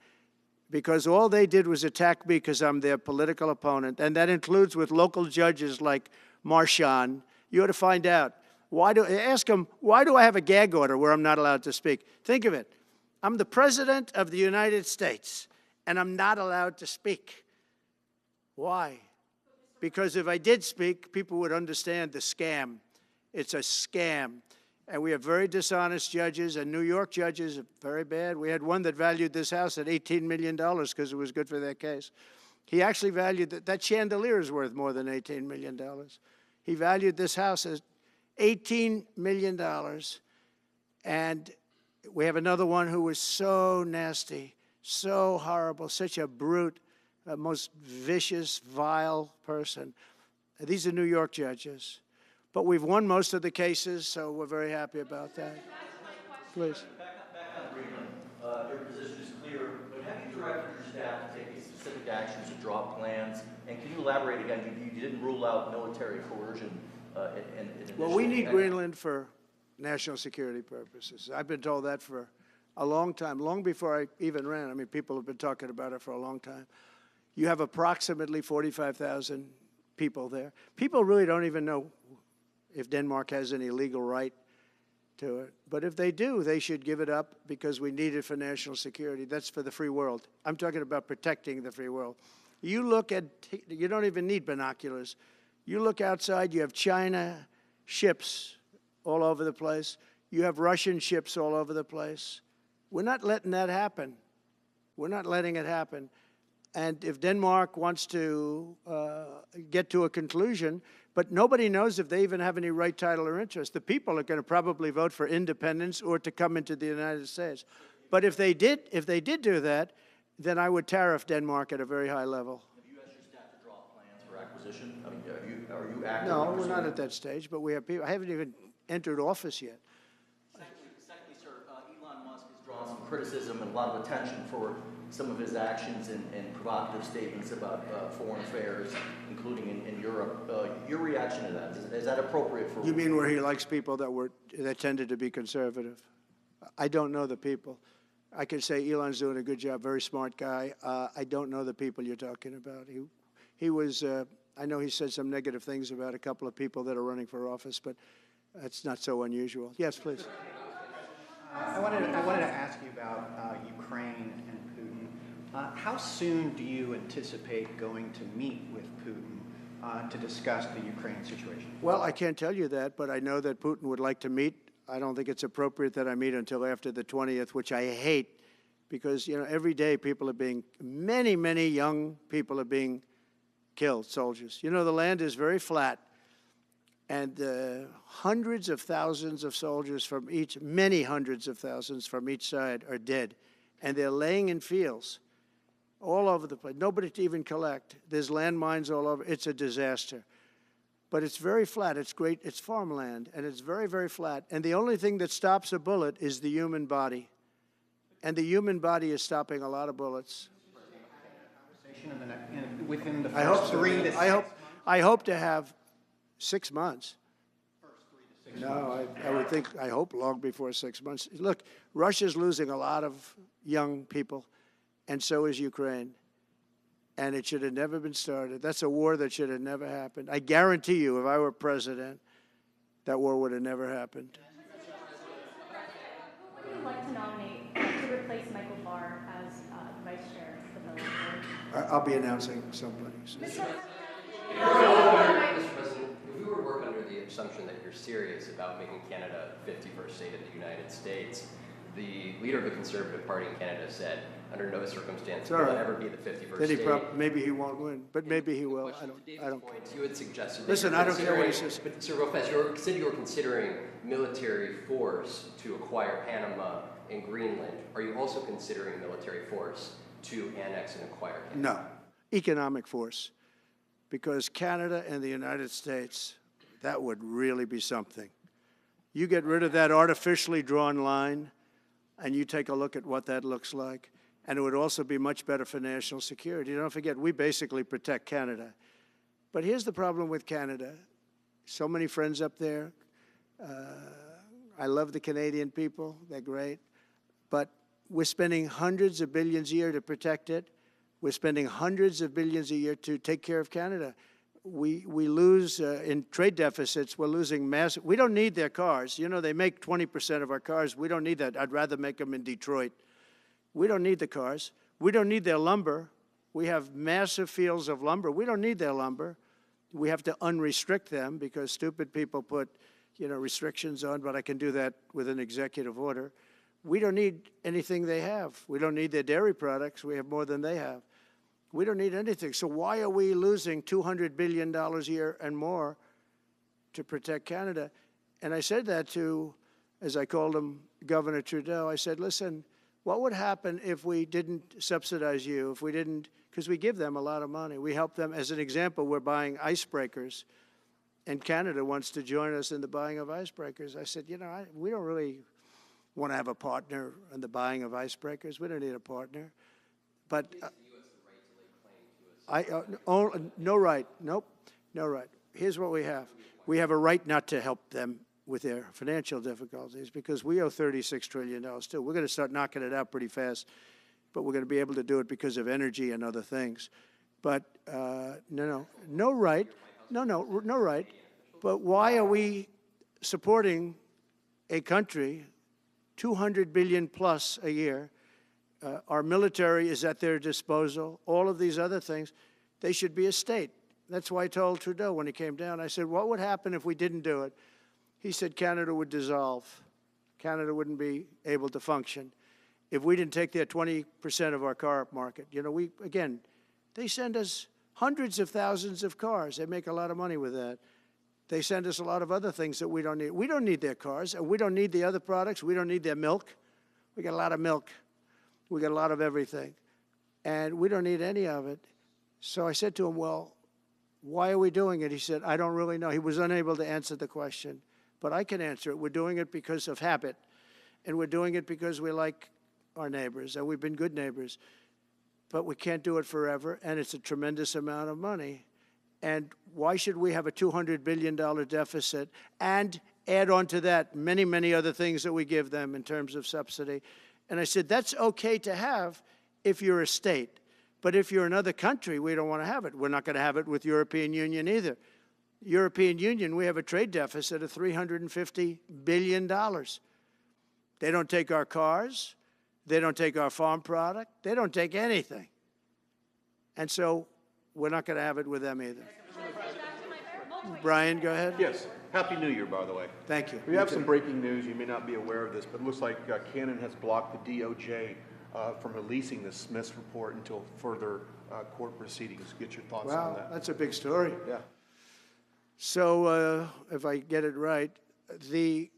S1: because all they did was attack me because I'm their political opponent, and that includes with local judges like Marshawn. You ought to find out. Ask them, why do I have a gag order where I'm not allowed to speak? Think of it. I'm the President of the United States, and I'm not allowed to speak. Why? Because if I did speak, people would understand the scam. It's a scam. And we have very dishonest judges, and New York judges are very bad. We had one that valued this house at $18 million because it was good for their case. He actually valued that chandelier is worth more than $18 million. He valued this house $18 million. And we have another one who was so nasty, so horrible, such a brute, most vicious, vile person. These are New York judges. But we've won most of the cases, so we're very happy about that. Please.
S8: Back on Greenland, your position is clear, but have you directed your staff to take any specific actions to draw plans? And can you elaborate again? You didn't rule out military coercion in
S1: Well, we need Greenland for national security purposes. I've been told that for a long time, long before I even ran. I mean, people have been talking about it for a long time. You have approximately 45,000 people there. People really don't even know if Denmark has any legal right to it. But if they do, they should give it up because we need it for national security. That's for the free world. I'm talking about protecting the free world. You look at, you don't even need binoculars. You look outside, you have China ships all over the place. You have Russian ships all over the place. We're not letting that happen. We're not letting it happen. And if Denmark wants to get to a conclusion, but nobody knows if they even have any right, title, or interest. The people are going to probably vote for independence or to come into the United States. But if they did do that, then I would tariff Denmark at a very high level.
S8: Have you asked your staff to draw plans for acquisition? I mean, are you active?
S1: No, we're not at that stage, but we have people. I haven't even entered office yet.
S8: Secondly, sir, Elon Musk has drawn some criticism and a lot of attention for some of his actions and provocative statements about foreign affairs, including in Europe. Your reaction to that, is that appropriate for?
S1: You mean where he likes people that tended to be conservative? I don't know the people. I can say Elon's doing a good job, very smart guy. I don't know the people you're talking about. He was, I know he said some negative things about a couple of people that are running for office, but that's not so unusual. Yes, please.
S9: I wanted to ask you about Ukraine and Putin. How soon do you anticipate going to meet with Putin to discuss the Ukraine situation?
S1: Well, I can't tell you that, but I know that Putin would like to meet. I don't think it's appropriate that I meet until after the 20th, which I hate, because, you know, every day people are being, many, many young people are being killed, soldiers. You know, the land is very flat, and hundreds of thousands of soldiers from each, many hundreds of thousands from each side are dead, and they're laying in fields all over the place. Nobody to even collect. There's landmines all over. It's a disaster. But it's very flat. It's great. It's farmland, and it's very, very flat. And the only thing that stops a bullet is the human body. And the human body is stopping a lot of bullets.
S9: Within the
S1: I hope
S9: first
S1: so.
S9: 3 to 6 months?
S1: I hope to have 6 months. No, I would think, I hope long before 6 months. Look, Russia's losing a lot of young people, and so is Ukraine. And it should have never been started. That's a war that should have never happened. I guarantee you, if I were president, that war would have never happened.
S10: Who would you like to nominate to replace Michael Barr as vice chair of the Military Board?
S1: I'll be announcing somebody.
S11: Mr. President, if we were to work under the assumption that you're serious about making Canada 51st state of the United States, the leader of the Conservative Party in Canada said, under no circumstance will it ever be the 51st state.
S1: Maybe he won't win, but maybe he will. I don't care.
S11: You had suggested.
S1: Listen, I don't care what he says.
S11: But Sir Lopez, you said you were considering military force to acquire Panama and Greenland. Are you also considering military force to annex and acquire Canada?
S1: No, economic force, because Canada and the United States, that would really be something. You get rid of that artificially drawn line, and you take a look at what that looks like. And it would also be much better for national security. Don't forget, we basically protect Canada. But here's the problem with Canada. So many friends up there. I love the Canadian people. They're great. But we're spending hundreds of billions a year to protect it. We're spending hundreds of billions a year to take care of Canada. We lose in trade deficits. We're losing massive. We don't need their cars. You know, they make 20% of our cars. We don't need that. I'd rather make them in Detroit. We don't need the cars. We don't need their lumber. We have massive fields of lumber. We don't need their lumber. We have to unrestrict them because stupid people put, you know, restrictions on, but I can do that with an executive order. We don't need anything they have. We don't need their dairy products. We have more than they have. We don't need anything. So why are we losing $200 billion a year and more to protect Canada? And I said that to, as I called him, Governor Trudeau. I said, listen, what would happen if we didn't subsidize you, if we didn't, because we give them a lot of money. We help them. As an example, we're buying icebreakers, and Canada wants to join us in the buying of icebreakers. I said, you know, we don't really want to have a partner in the buying of icebreakers. We don't need a partner. But no right. Nope, no right. Here's what we have. We have a right not to help them with their financial difficulties because we owe $36 trillion too. We're going to start knocking it out pretty fast, but we're going to be able to do it because of energy and other things. But no right. No right. But why are we supporting a country, 200 billion plus a year? Our military is at their disposal. All of these other things, they should be a state. That's why I told Trudeau when he came down, I said, what would happen if we didn't do it? He said Canada would dissolve. Canada wouldn't be able to function if we didn't take their 20% of our car market. You know, again, they send us hundreds of thousands of cars. They make a lot of money with that. They send us a lot of other things that we don't need. We don't need their cars, and we don't need the other products. We don't need their milk. We got a lot of milk. We got a lot of everything, and we don't need any of it. So I said to him, well, why are we doing it? He said, I don't really know. He was unable to answer the question, but I can answer it. We're doing it because of habit, and we're doing it because we like our neighbors, and we've been good neighbors, but we can't do it forever, and it's a tremendous amount of money. And why should we have a $200 billion deficit and add on to that many, many other things that we give them in terms of subsidy? And I said, that's okay to have if you're a state. But if you're another country, we don't want to have it. We're not going to have it with European Union either. European Union, we have a trade deficit of $350 billion. They don't take our cars. They don't take our farm product. They don't take anything. And so we're not going to have it with them either. Brian, go ahead.
S12: Yes. Happy New Year, by the way.
S1: Thank you.
S12: We have some breaking news. You may not be aware of this, but it looks like Canon has blocked the DOJ from releasing the Smith's report until further court proceedings. Get your thoughts on that.
S1: Wow, that's a big story.
S12: Yeah.
S1: So if I get it right, the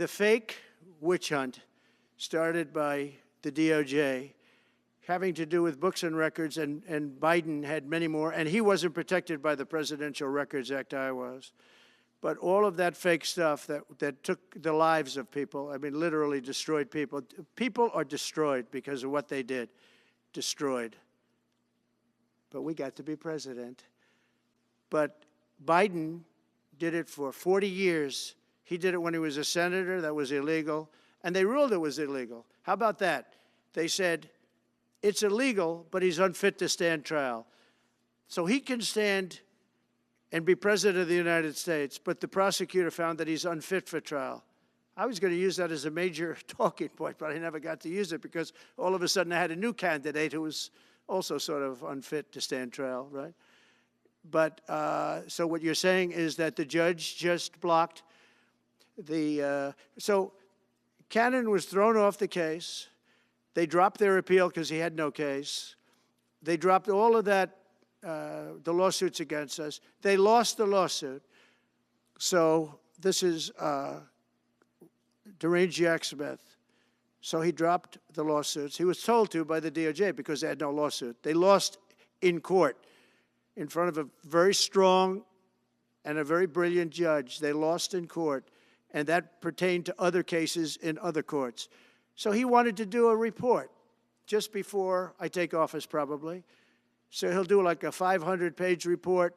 S1: fake witch hunt started by the DOJ having to do with books and records, and Biden had many more, and he wasn't protected by the Presidential Records Act, I was. But all of that fake stuff that took the lives of people, I mean, literally destroyed people. People are destroyed because of what they did, destroyed. But we got to be president. But Biden did it for 40 years. He did it when he was a senator. That was illegal. And they ruled it was illegal. How about that? They said, it's illegal, but he's unfit to stand trial. So he can stand and be president of the United States, but the prosecutor found that he's unfit for trial. I was going to use that as a major talking point, but I never got to use it because all of a sudden I had a new candidate who was also sort of unfit to stand trial, right? But so what you're saying is that the judge just blocked the, so Cannon was thrown off the case. They dropped their appeal because he had no case. They dropped all of that, the lawsuits against us. They lost the lawsuit. So this is deranged Jack Smith. So he dropped the lawsuits. He was told to by the DOJ because they had no lawsuit. They lost in court in front of a very strong and a very brilliant judge. They lost in court, and that pertained to other cases in other courts. So he wanted to do a report just before I take office, probably. So he'll do like a 500-page report,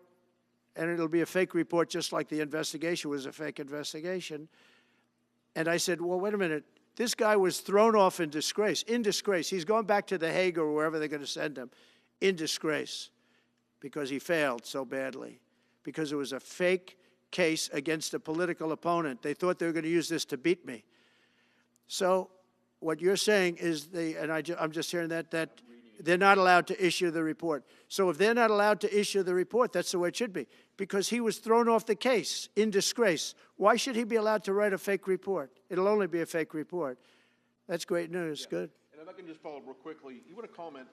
S1: and it'll be a fake report just like the investigation was a fake investigation. And I said, well, wait a minute. This guy was thrown off in disgrace. In disgrace. He's going back to The Hague or wherever they're going to send him. In disgrace. Because he failed so badly. Because it was a fake case against a political opponent. They thought they were going to use this to beat me. So what you're saying is, I'm just hearing that they're not allowed to issue the report. So if they're not allowed to issue the report, that's the way it should be. Because he was thrown off the case in disgrace. Why should he be allowed to write a fake report? It'll only be a fake report. That's great news. Yeah. Good.
S12: And if I can just follow up real quickly, you want to comment,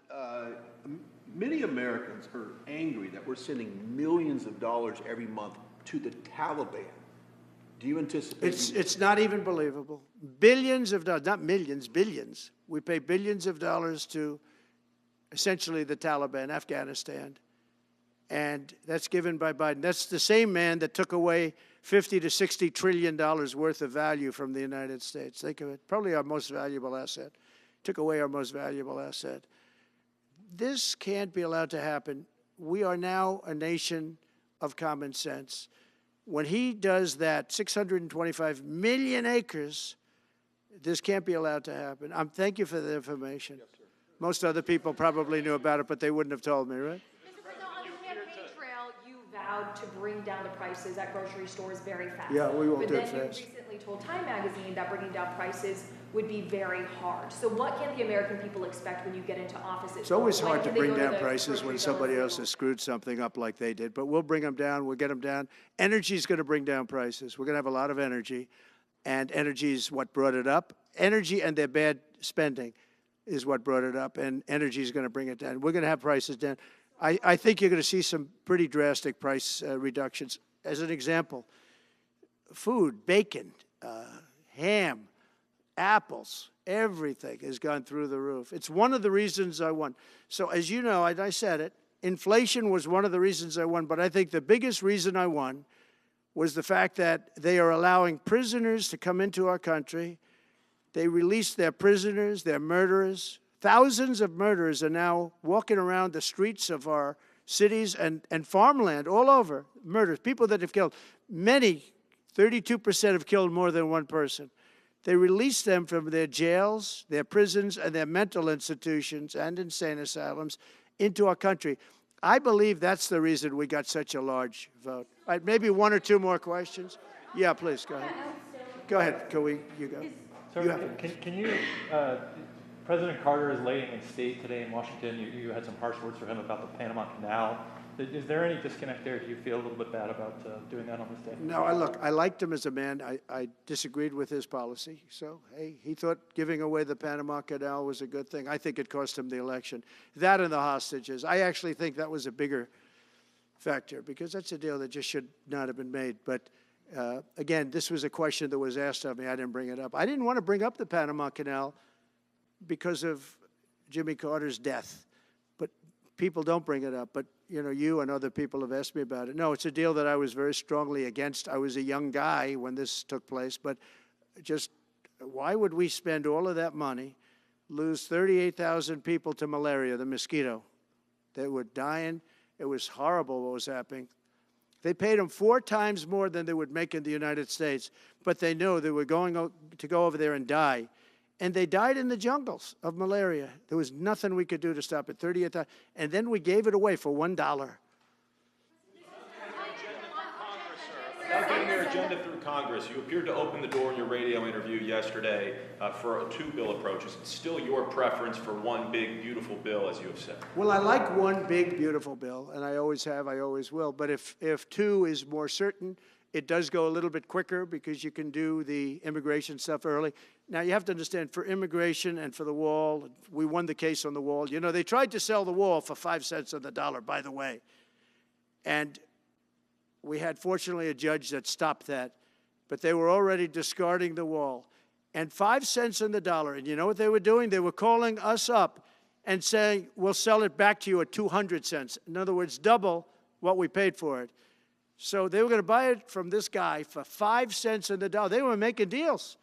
S12: many Americans are angry that we're sending millions of dollars every month to the Taliban. Do you anticipate?
S1: It's not even believable. Billions of dollars, not millions, billions. We pay billions of dollars to essentially the Taliban, Afghanistan, and that's given by Biden. That's the same man that took away $50 to $60 trillion worth of value from the United States. Think of it, probably our most valuable asset. Took away our most valuable asset. This can't be allowed to happen. We are now a nation of common sense. When he does that, 625 million acres, this can't be allowed to happen. Thank you for the information. Yes, sir. Most other people probably knew about it, but they wouldn't have told me, right?
S7: Mr. President, on the campaign trail, you vowed to bring down the prices at grocery stores very fast.
S1: Yeah, we won't do it
S7: But then
S1: fast.
S7: you recently told Time Magazine that bringing down prices would be very hard. So what can the American people expect when you get into office?
S1: It's always
S7: When
S1: hard to
S7: can they
S1: bring
S7: go
S1: down
S7: the
S1: prices
S7: grocery
S1: when
S7: bill
S1: somebody
S7: and
S1: else has screwed something up like they did. But we'll bring them down. We'll get them down. Energy is going to bring down prices. We're going to have a lot of energy, and energy is what brought it up. Energy and their bad spending is what brought it up, and energy is going to bring it down. We're going to have prices down. I think you're going to see some pretty drastic price reductions. As an example, food, bacon, ham, apples, everything has gone through the roof. It's one of the reasons I won. So as you know, I said it, inflation was one of the reasons I won, but I think the biggest reason I won was the fact that they are allowing prisoners to come into our country. They released their prisoners, their murderers. Thousands of murderers are now walking around the streets of our cities and farmland all over, murders, people that have killed. Many, 32% have killed more than one person. They released them from their jails, their prisons, and their mental institutions and insane asylums into our country. I believe that's the reason we got such a large vote. All right, maybe one or two more questions. Yeah, please, go ahead. Go ahead, you go.
S13: Sir, can you, President Carter is laying in state today in Washington. You had some harsh words for him about the Panama Canal. Is there any disconnect there? Do you feel a little bit bad about doing that on this day?
S1: No, I liked him as a man. I disagreed with his policy. So, hey, he thought giving away the Panama Canal was a good thing. I think it cost him the election. That and the hostages. I actually think that was a bigger factor because that's a deal that just should not have been made. But again, this was a question that was asked of me. I didn't bring it up. I didn't want to bring up the Panama Canal because of Jimmy Carter's death. But people don't bring it up. But, you know, you and other people have asked me about it. No, it's a deal that I was very strongly against. I was a young guy when this took place. But just why would we spend all of that money, lose 38,000 people to malaria, the mosquito? They were dying. It was horrible what was happening. They paid them 4 times more than they would make in the United States, but they knew they were going to go over there and die. And they died in the jungles of malaria. There was nothing we could do to stop it, 38,000. And then we gave it away for $1.
S14: Without getting their agenda through Congress, you appeared to open the door in your radio interview yesterday for 2 bill approaches. It's still your preference for one big, beautiful bill, as you have said.
S1: Well, I like one big, beautiful bill, and I always have, I always will. But if 2 is more certain, it does go a little bit quicker because you can do the immigration stuff early. Now, you have to understand, for immigration and for the wall, we won the case on the wall. You know, they tried to sell the wall for 5 cents on the dollar, by the way. And we had, fortunately, a judge that stopped that. But they were already discarding the wall. And 5 cents on the dollar. And you know what they were doing? They were calling us up and saying, we'll sell it back to you at 200 cents. In other words, double what we paid for it. So they were going to buy it from this guy for 5 cents on the dollar. They were making deals.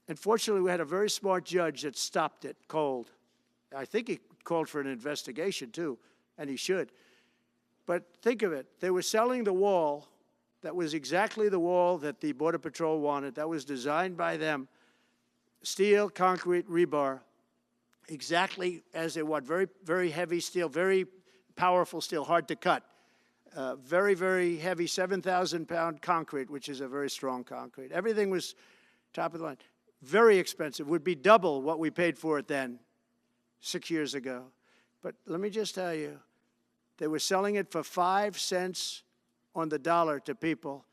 S1: And fortunately, we had a very smart judge that stopped it cold. I think he called for an investigation, too, and he should. But think of it. They were selling the wall that was exactly the wall that the Border Patrol wanted. That was designed by them. Steel, concrete, rebar, exactly as they want. Very, very heavy steel, very powerful steel, hard to cut. Very, very heavy, 7,000-pound concrete, which is a very strong concrete. Everything was top of the line. Very expensive. Would be double what we paid for it then, 6 years ago. But let me just tell you, they were selling it for 5 cents on the dollar to people,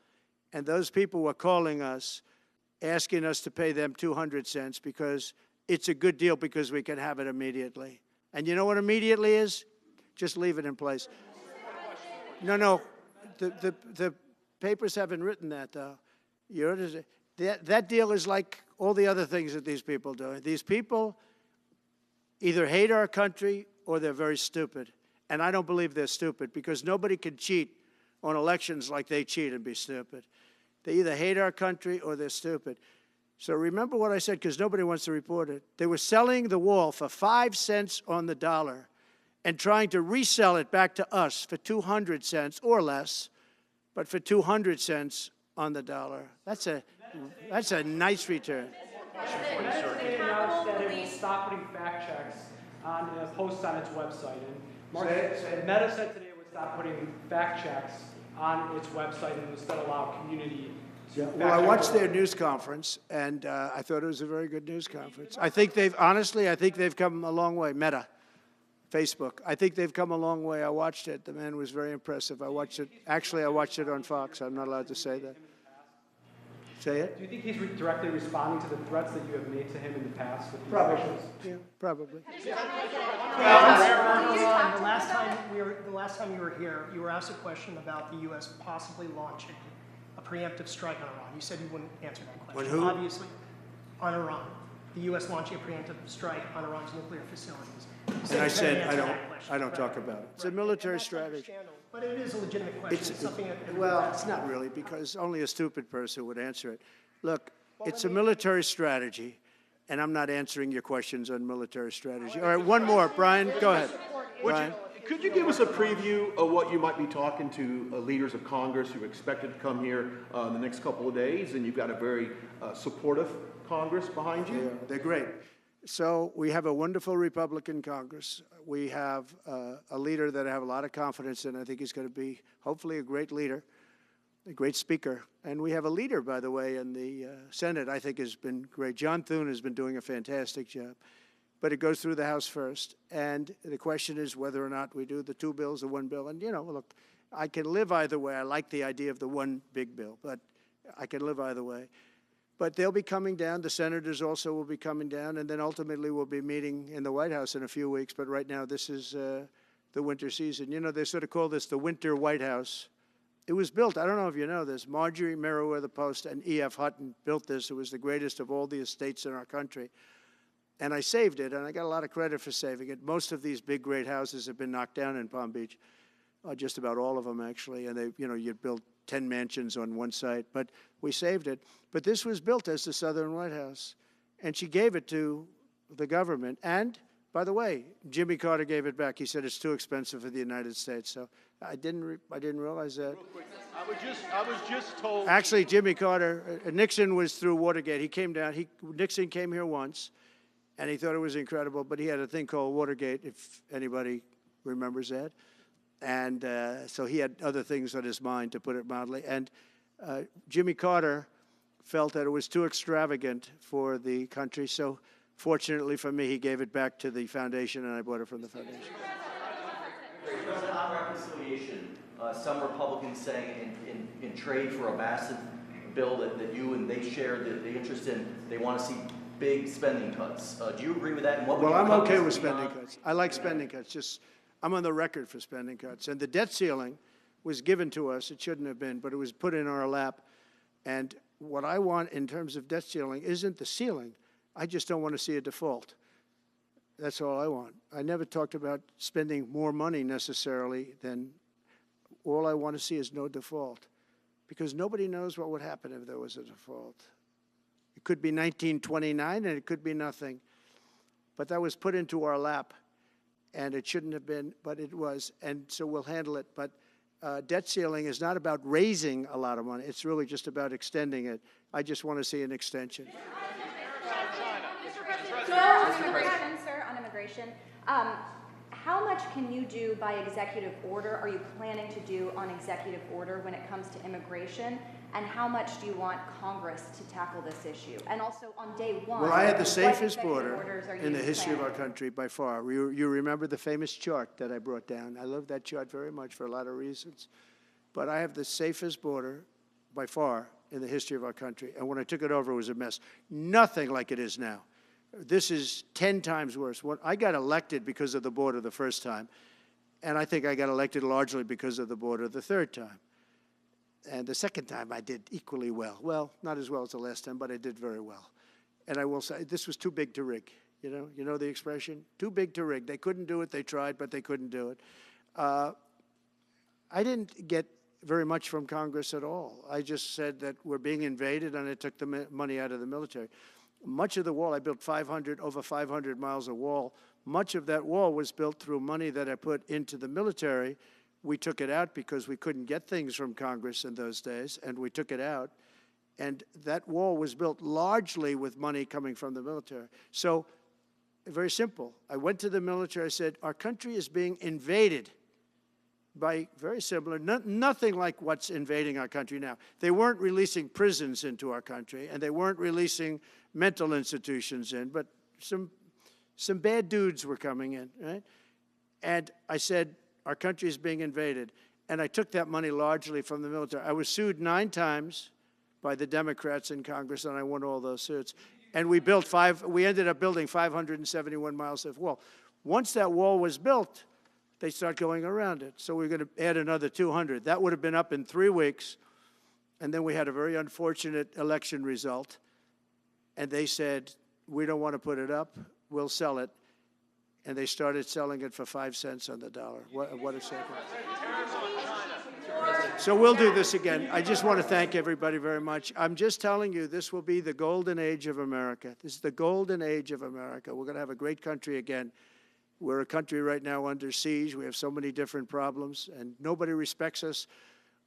S1: and those people were calling us, asking us to pay them 200 cents because it's a good deal because we can have it immediately. And you know what immediately is? Just leave it in place. No, the papers haven't written that, though. You understand? That deal is like all the other things that these people do. These people either hate our country or they're very stupid. And I don't believe they're stupid, because nobody can cheat on elections like they cheat and be stupid. They either hate our country or they're stupid. So remember what I said, because nobody wants to report it. They were selling the wall for 5 cents on the dollar and trying to resell it back to us for 200 cents or less, but for 200 cents on the dollar. That's a nice return.
S15: Today announced that it will stop putting fact checks on posts on its website. And Meta said today it would stop putting fact checks on its website and instead allow community to fact check.
S1: Well, I watched their news conference, and I thought it was a very good news conference. I think they've come a long way. Meta, Facebook. I think they've come a long way. I watched it. The man was very impressive. I watched it. Actually, I watched it on Fox. I'm not allowed to say that. Say it?
S15: Do you think he's directly responding to the threats that you have made to him in the past with these
S1: Probably.
S15: issues?
S1: Yeah, probably.
S5: The last time you were here, you were asked a question about the U.S. possibly launching a preemptive strike on Iran. You said you wouldn't answer that question.
S1: On who?
S5: Obviously, on Iran. The U.S. launching a preemptive strike on Iran's nuclear facilities.
S1: And I said I don't talk about it. It's a military strategy.
S5: But it is a legitimate question. It's something that
S1: well, it's not really, because only a stupid person would answer it. Look, it's a military strategy, and I'm not answering your questions on military strategy. All right, one more. Brian, go ahead. Brian.
S12: Could you give us a preview of what you might be talking to leaders of Congress who are expected to come here in the next couple of days? And you've got a very supportive Congress behind you.
S1: Yeah, they're great. So we have a wonderful Republican Congress. We have a leader that I have a lot of confidence in. I think he's going to be, hopefully, a great leader, a great speaker. And we have a leader, by the way, in the Senate I think has been great. John Thune has been doing a fantastic job. But it goes through the House first. And the question is whether or not we do the two bills or one bill. And, you know, look, I can live either way. I like the idea of the one big bill, but I can live either way. But they'll be coming down. The senators also will be coming down. And then ultimately we'll be meeting in the White House in a few weeks. But right now this is the winter season. You know, they sort of call this the winter White House. It was built, I don't know if you know this, Marjorie Meriwether Post and E.F. Hutton built this. It was the greatest of all the estates in our country. And I saved it, and I got a lot of credit for saving it. Most of these big, great houses have been knocked down in Palm Beach, just about all of them, actually. And they, you know, you'd build 10 mansions on one site, but we saved it. But this was built as the Southern White House, and she gave it to the government. And, by the way, Jimmy Carter gave it back. He said it's too expensive for the United States. So I didn't realize that.
S12: Real quick, I was just told.
S1: Actually, Jimmy Carter, Nixon was through Watergate. He came down. Nixon came here once, and he thought it was incredible. But he had a thing called Watergate, if anybody remembers that. And so he had other things on his mind, to put it mildly. And Jimmy Carter felt that it was too extravagant for the country. So fortunately for me, he gave it back to the foundation, and I bought it from the foundation.
S8: President, on reconciliation, some Republicans saying in trade for a massive bill that you and they share the interest in, they want to see big spending cuts. Do you agree with that? And what would
S1: Well, I'm okay with
S8: beyond?
S1: spending cuts. I like spending cuts. Just I'm on the record for spending cuts. And the debt ceiling was given to us. It shouldn't have been, but it was put in our lap. And what I want in terms of debt ceiling isn't the ceiling. I just don't want to see a default. That's all I want. I never talked about spending more money necessarily than all I want to see is no default, because nobody knows what would happen if there was a default. It could be 1929 and it could be nothing. But that was put into our lap, and it shouldn't have been, but it was, and so we'll handle it. But debt ceiling is not about raising a lot of money. It's really just about extending it. I just want to see an extension.
S4: On immigration, how much can you do by executive order? Are you planning to do on executive order when it comes to immigration? And how much do you want Congress to tackle this issue? And also on day one,
S1: well, I had the safest
S4: what
S1: border
S4: orders are
S1: in the
S4: you
S1: history of our
S4: planning?
S1: country by far. You remember the famous chart that I brought down. I love that chart very much for a lot of reasons. But I have the safest border by far in the history of our country. And when I took it over, it was a mess. Nothing like it is now. This is 10 times worse. I got elected because of the border the first time, and I think I got elected largely because of the border the third time. And the second time I did equally well. Well, not as well as the last time, but I did very well. And I will say, this was too big to rig. You know the expression? Too big to rig. They couldn't do it. They tried, but they couldn't do it. I didn't get very much from Congress at all. I just said that we're being invaded, and I took the money out of the military. Much of the wall, I built over 500 miles of wall. Much of that wall was built through money that I put into the military. We took it out because we couldn't get things from Congress in those days, and we took it out. And that wall was built largely with money coming from the military. So, very simple. I went to the military, I said, our country is being invaded by very similar, nothing like what's invading our country now. They weren't releasing prisons into our country, and they weren't releasing mental institutions in, but some bad dudes were coming in, right? And I said, our country is being invaded. And I took that money largely from the military. I was sued 9 times by the Democrats in Congress, and I won all those suits. And we ended up building 571 miles of wall. Once that wall was built, they start going around it. So we're going to add another 200. That would have been up in 3 weeks. And then we had a very unfortunate election result. And they said, we don't want to put it up. We'll sell it. And they started selling it for 5 cents on the dollar. What a second. So we'll do this again. I just want to thank everybody very much. I'm just telling you, this will be the golden age of America. This is the golden age of America. We're going to have a great country again. We're a country right now under siege. We have so many different problems, and nobody respects us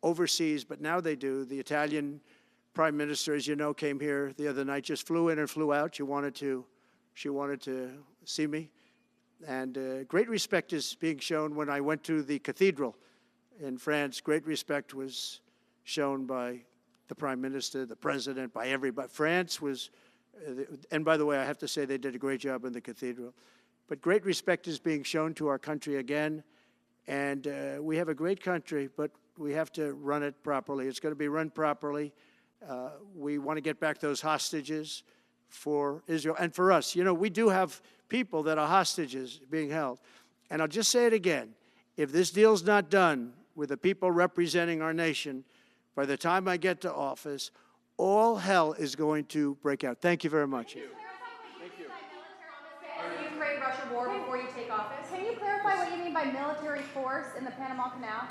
S1: overseas, but now they do. The Italian prime minister, as you know, came here the other night, just flew in and flew out. She wanted to see me. And great respect is being shown when I went to the cathedral in France. Great respect was shown by the prime minister, the president, by everybody. France was, and by the way, I have to say they did a great job in the cathedral. But great respect is being shown to our country again. And we have a great country, but we have to run it properly. It's going to be run properly. We want to get back those hostages for Israel and for us. You know, we do have people that are hostages being held. And I'll just say it again. If this deal's not done with the people representing our nation, by the time I get to office, all hell is going to break out. Thank you very much.
S4: The Ukraine-Russia war before you take office? Can you clarify what you mean by military force in the Panama Canal?